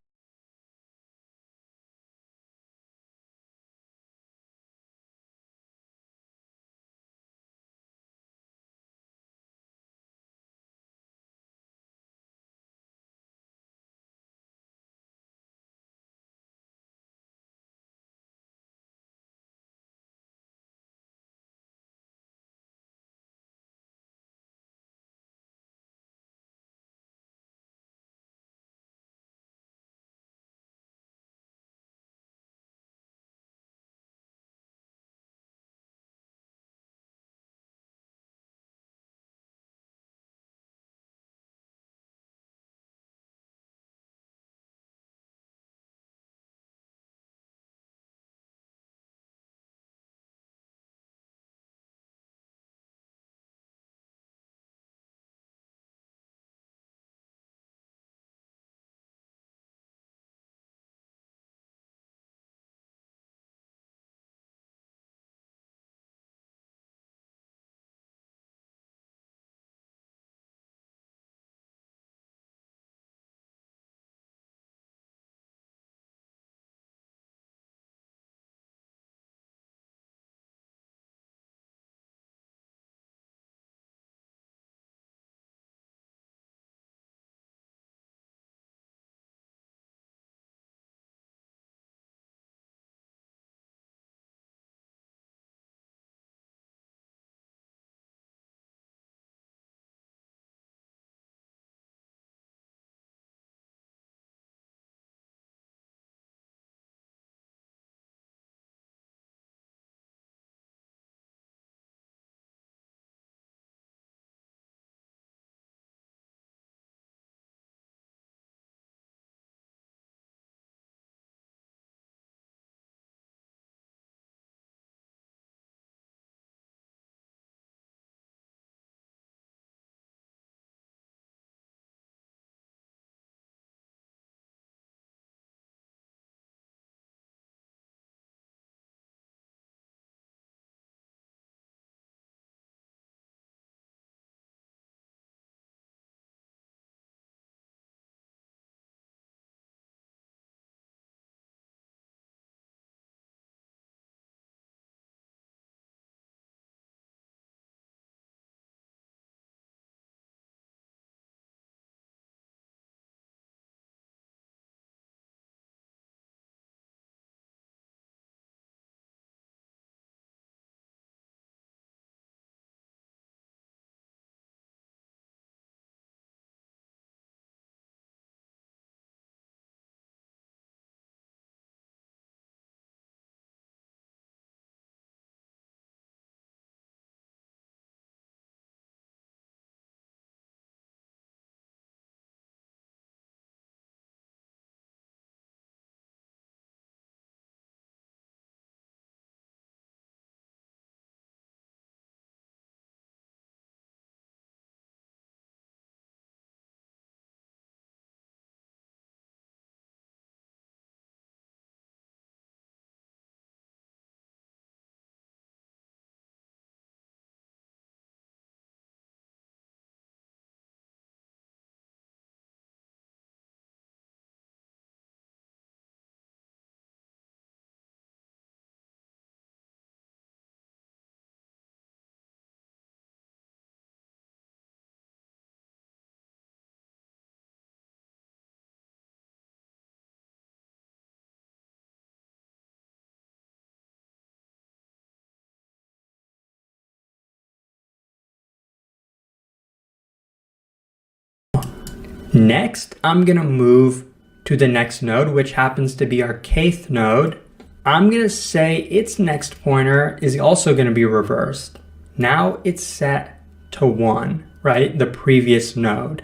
Next, I'm gonna move to the next node, which happens to be our kth node. I'm gonna say its next pointer is also gonna be reversed. Now it's set to 1, right? The previous node.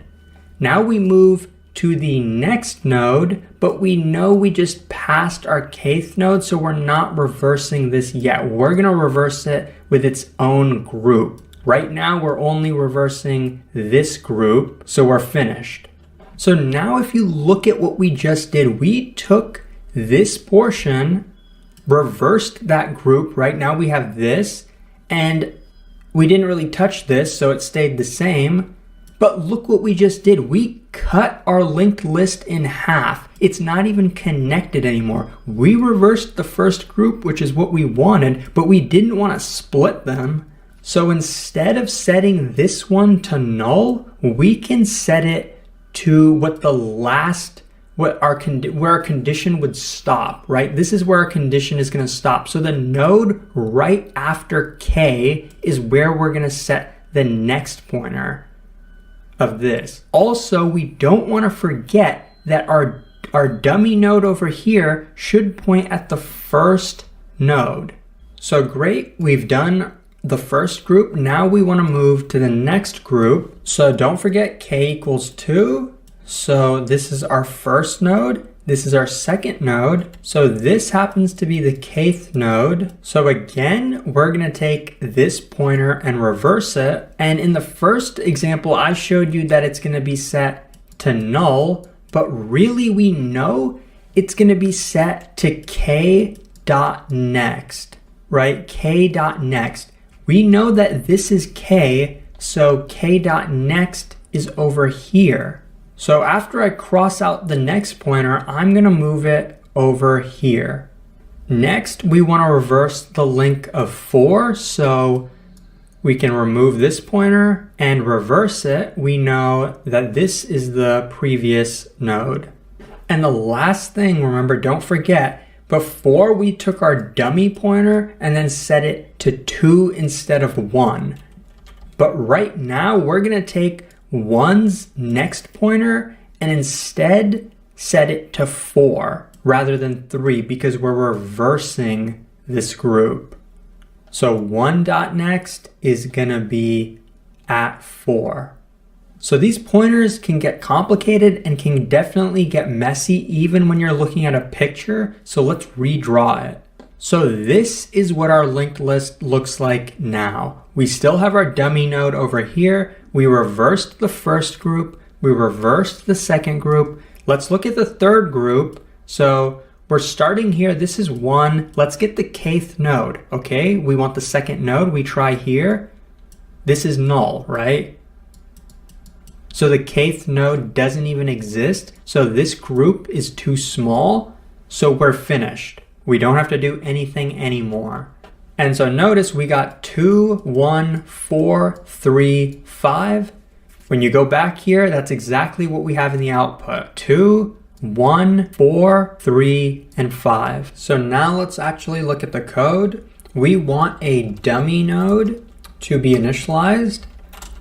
Now we move to the next node, but we know we just passed our kth node, so we're not reversing this yet. We're gonna reverse it with its own group. Right now, we're only reversing this group, so we're finished. So now if you look at what we just did, we took this portion, reversed that group. Right now we have this, and we didn't really touch this, so it stayed the same. But look what we just did. We cut our linked list in half. It's not even connected anymore. We reversed the first group, which is what we wanted, but we didn't want to split them. So instead of setting this one to null, we can set it to where our condition would stop, right? This is where our condition is going to stop. So the node right after k is where we're going to set the next pointer of this. Also, we don't want to forget that our dummy node over here should point at the first node. So great, we've done the first group. Now we want to move to the next group. So don't forget k equals 2. So this is our first node. This is our second node. So this happens to be the kth node. So again, we're going to take this pointer and reverse it. And in the first example, I showed you that it's going to be set to null, but really we know it's going to be set to k.next, right? k.next. We know that this is k, so k.next is over here. So after I cross out the next pointer, I'm going to move it over here. Next, we want to reverse the link of 4, so we can remove this pointer and reverse it. We know that this is the previous node. And the last thing, remember, don't forget, before we took our dummy pointer and then set it to 2 instead of 1. But right now, we're going to take 1's next pointer and instead set it to 4 rather than 3 because we're reversing this group. So 1.next is going to be at 4. So these pointers can get complicated and can definitely get messy even when you're looking at a picture. So let's redraw it. So this is what our linked list looks like now. We still have our dummy node over here. We reversed the first group. We reversed the second group. Let's look at the third group. So we're starting here. This is 1. Let's get the kth node. Okay, we want the second node. We try here. This is null, right? So the kth node doesn't even exist. So this group is too small. So we're finished. We don't have to do anything anymore. And so notice we got 2, 1, 4, 3, 5. When you go back here, that's exactly what we have in the output. 2, 1, 4, 3, and 5. So now let's actually look at the code. We want a dummy node to be initialized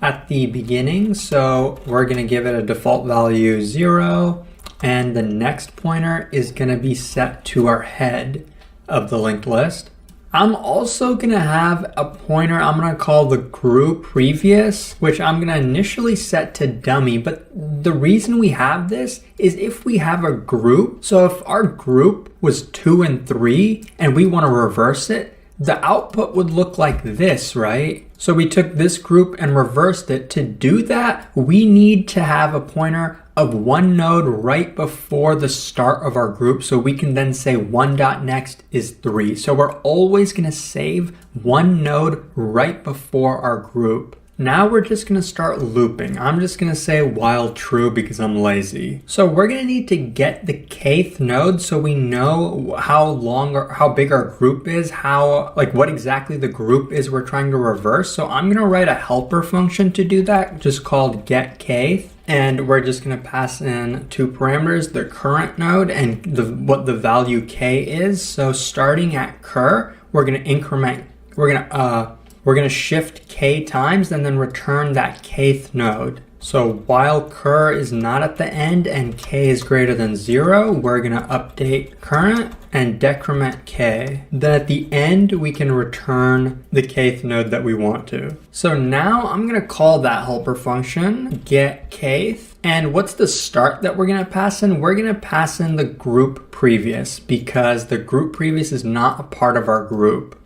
at the beginning. So we're going to give it a default value 0. And the next pointer is going to be set to our head of the linked list. I'm also going to have a pointer I'm going to call the group previous, which I'm going to initially set to dummy. But the reason we have this is if we have a group. So if our group was 2 and 3 and we want to reverse it, the output would look like this, right? So we took this group and reversed it. To do that, we need to have a pointer of 1 node right before the start of our group, so we can then say 1.next is 3. So we're always going to save 1 node right before our group. Now we're just going to start looping. I'm just going to say while true because I'm lazy. So we're going to need to get the kth node so we know how long or how big our group is, what exactly the group is we're trying to reverse. So I'm going to write a helper function to do that, just called get kth. And we're just going to pass in 2 parameters, the current node and what the value k is. So starting at cur, we're going to increment, we're going to shift k times and then return that kth node. So while cur is not at the end and k is greater than 0, we're going to update current and decrement k. Then at the end, we can return the kth node that we want to. So now I'm going to call that helper function get kth. And what's the start that we're going to pass in? We're going to pass in the group previous because the group previous is not a part of our group.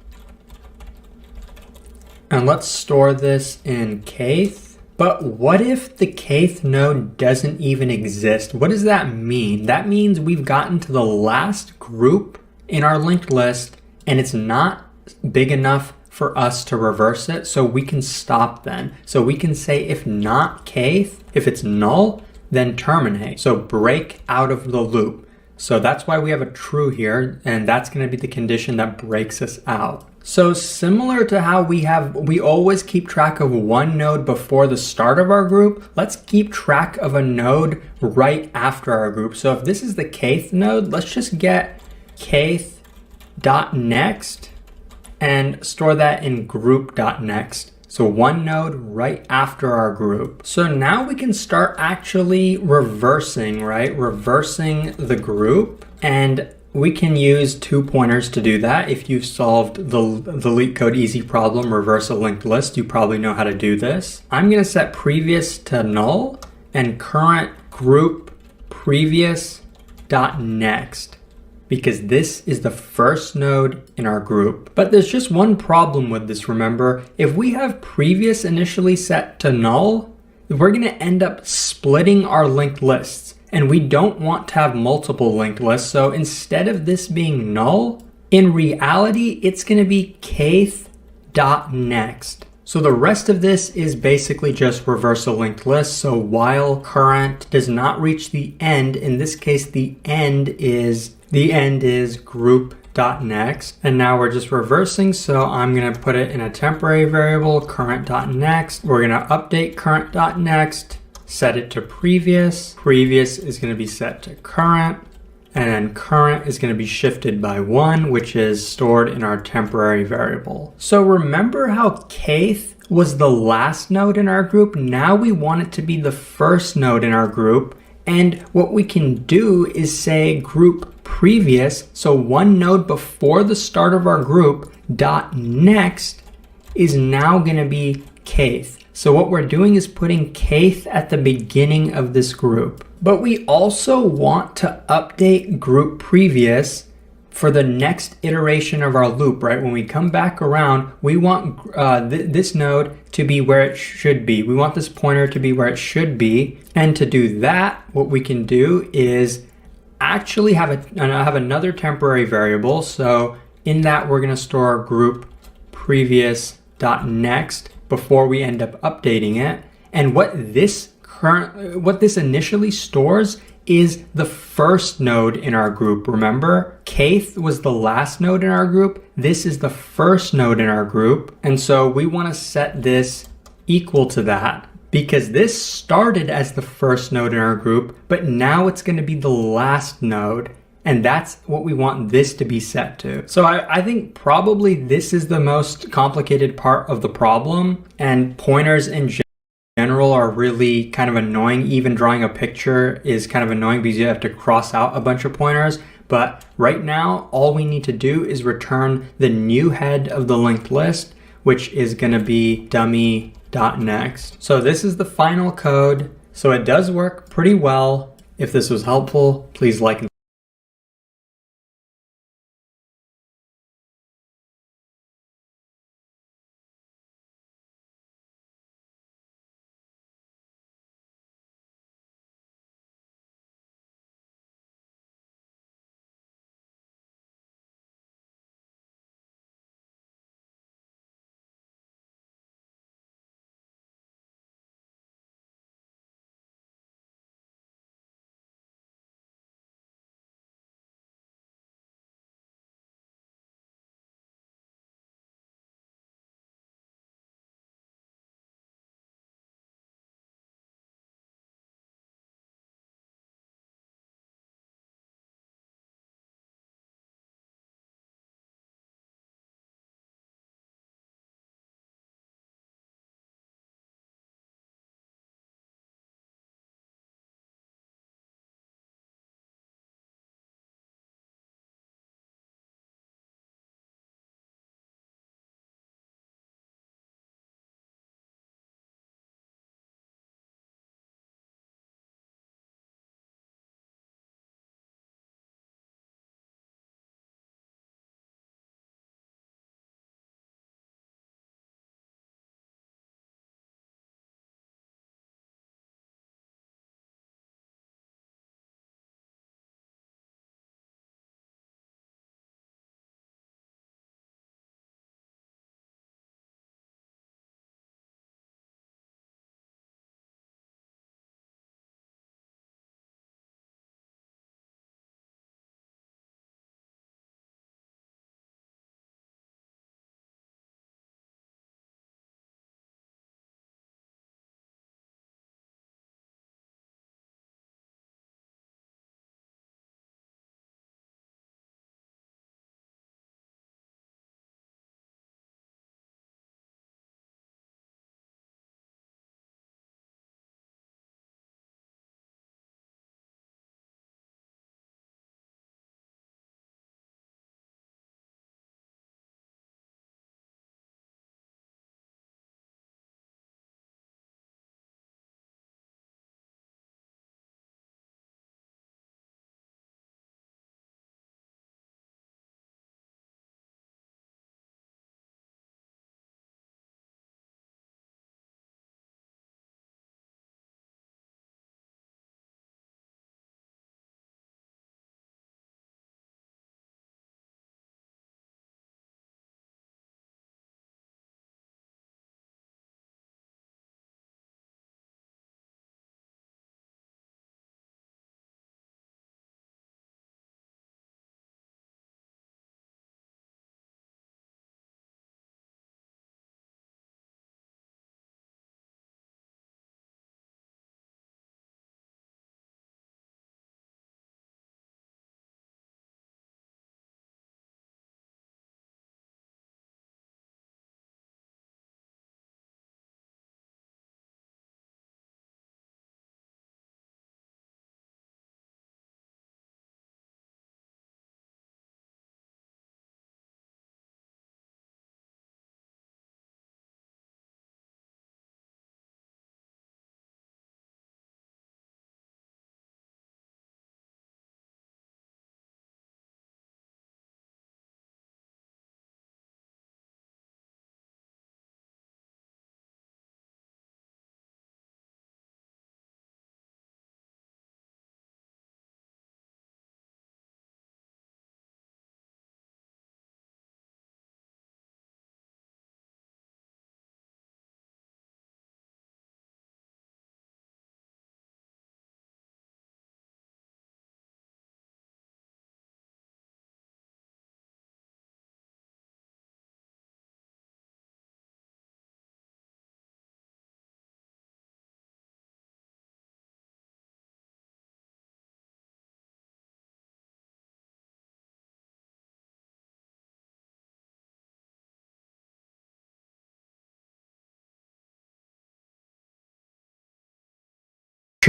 And let's store this in kth. But what if the kth node doesn't even exist? What does that mean? That means we've gotten to the last group in our linked list and it's not big enough for us to reverse it, so we can stop then. So we can say if not kth, if it's null, then terminate. So break out of the loop. So that's why we have a true here, and that's going to be the condition that breaks us out. So similar to how we always keep track of one node before the start of our group, let's keep track of a node right after our group. So if this is the kth node, let's just get kth.next and store that in group.next. So one node right after our group. So now we can start actually reversing, right? Reversing the group, and we can use 2 pointers to do that. If you've solved the LeetCode easy problem, reverse a linked list, you probably know how to do this. I'm going to set previous to null and current group previous dot next, because this is the first node in our group. But there's just one problem with this, remember. If we have previous initially set to null, we're going to end up splitting our linked lists. And we don't want to have multiple linked lists. So instead of this being null, in reality, it's going to be kth.next. So the rest of this is basically just reverse a linked list. So while current does not reach the end, in this case, the end is group.next. And now we're just reversing. So I'm going to put it in a temporary variable, current.next. We're going to update current.next. Set it to previous. Previous is going to be set to current. And then current is going to be shifted by 1, which is stored in our temporary variable. So remember how kth was the last node in our group? Now we want it to be the first node in our group. And what we can do is say group previous. So one node before the start of our group dot next is now going to be kth. So what we're doing is putting kth at the beginning of this group. But we also want to update group previous for the next iteration of our loop, right? When we come back around, we want this node to be where it should be. We want this pointer to be where it should be. And to do that, what we can do is actually have another temporary variable. So in that, we're going to store group previous.next before we end up updating it. And what this initially stores is the first node in our group. Remember, kth was the last node in our group. This is the first node in our group. And so we want to set this equal to that because this started as the first node in our group, but now it's going to be the last node. And that's what we want this to be set to. So I think probably this is the most complicated part of the problem, and pointers in general are really kind of annoying. Even drawing a picture is kind of annoying because you have to cross out a bunch of pointers. But right now, all we need to do is return the new head of the linked list, which is going to be dummy.next. So this is the final code. So it does work pretty well. If this was helpful, please like and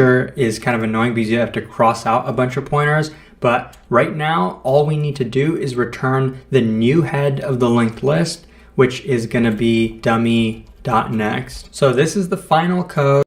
structure is kind of annoying because you have to cross out a bunch of pointers. But right now, all we need to do is return the new head of the linked list, which is going to be dummy.next. So this is the final code.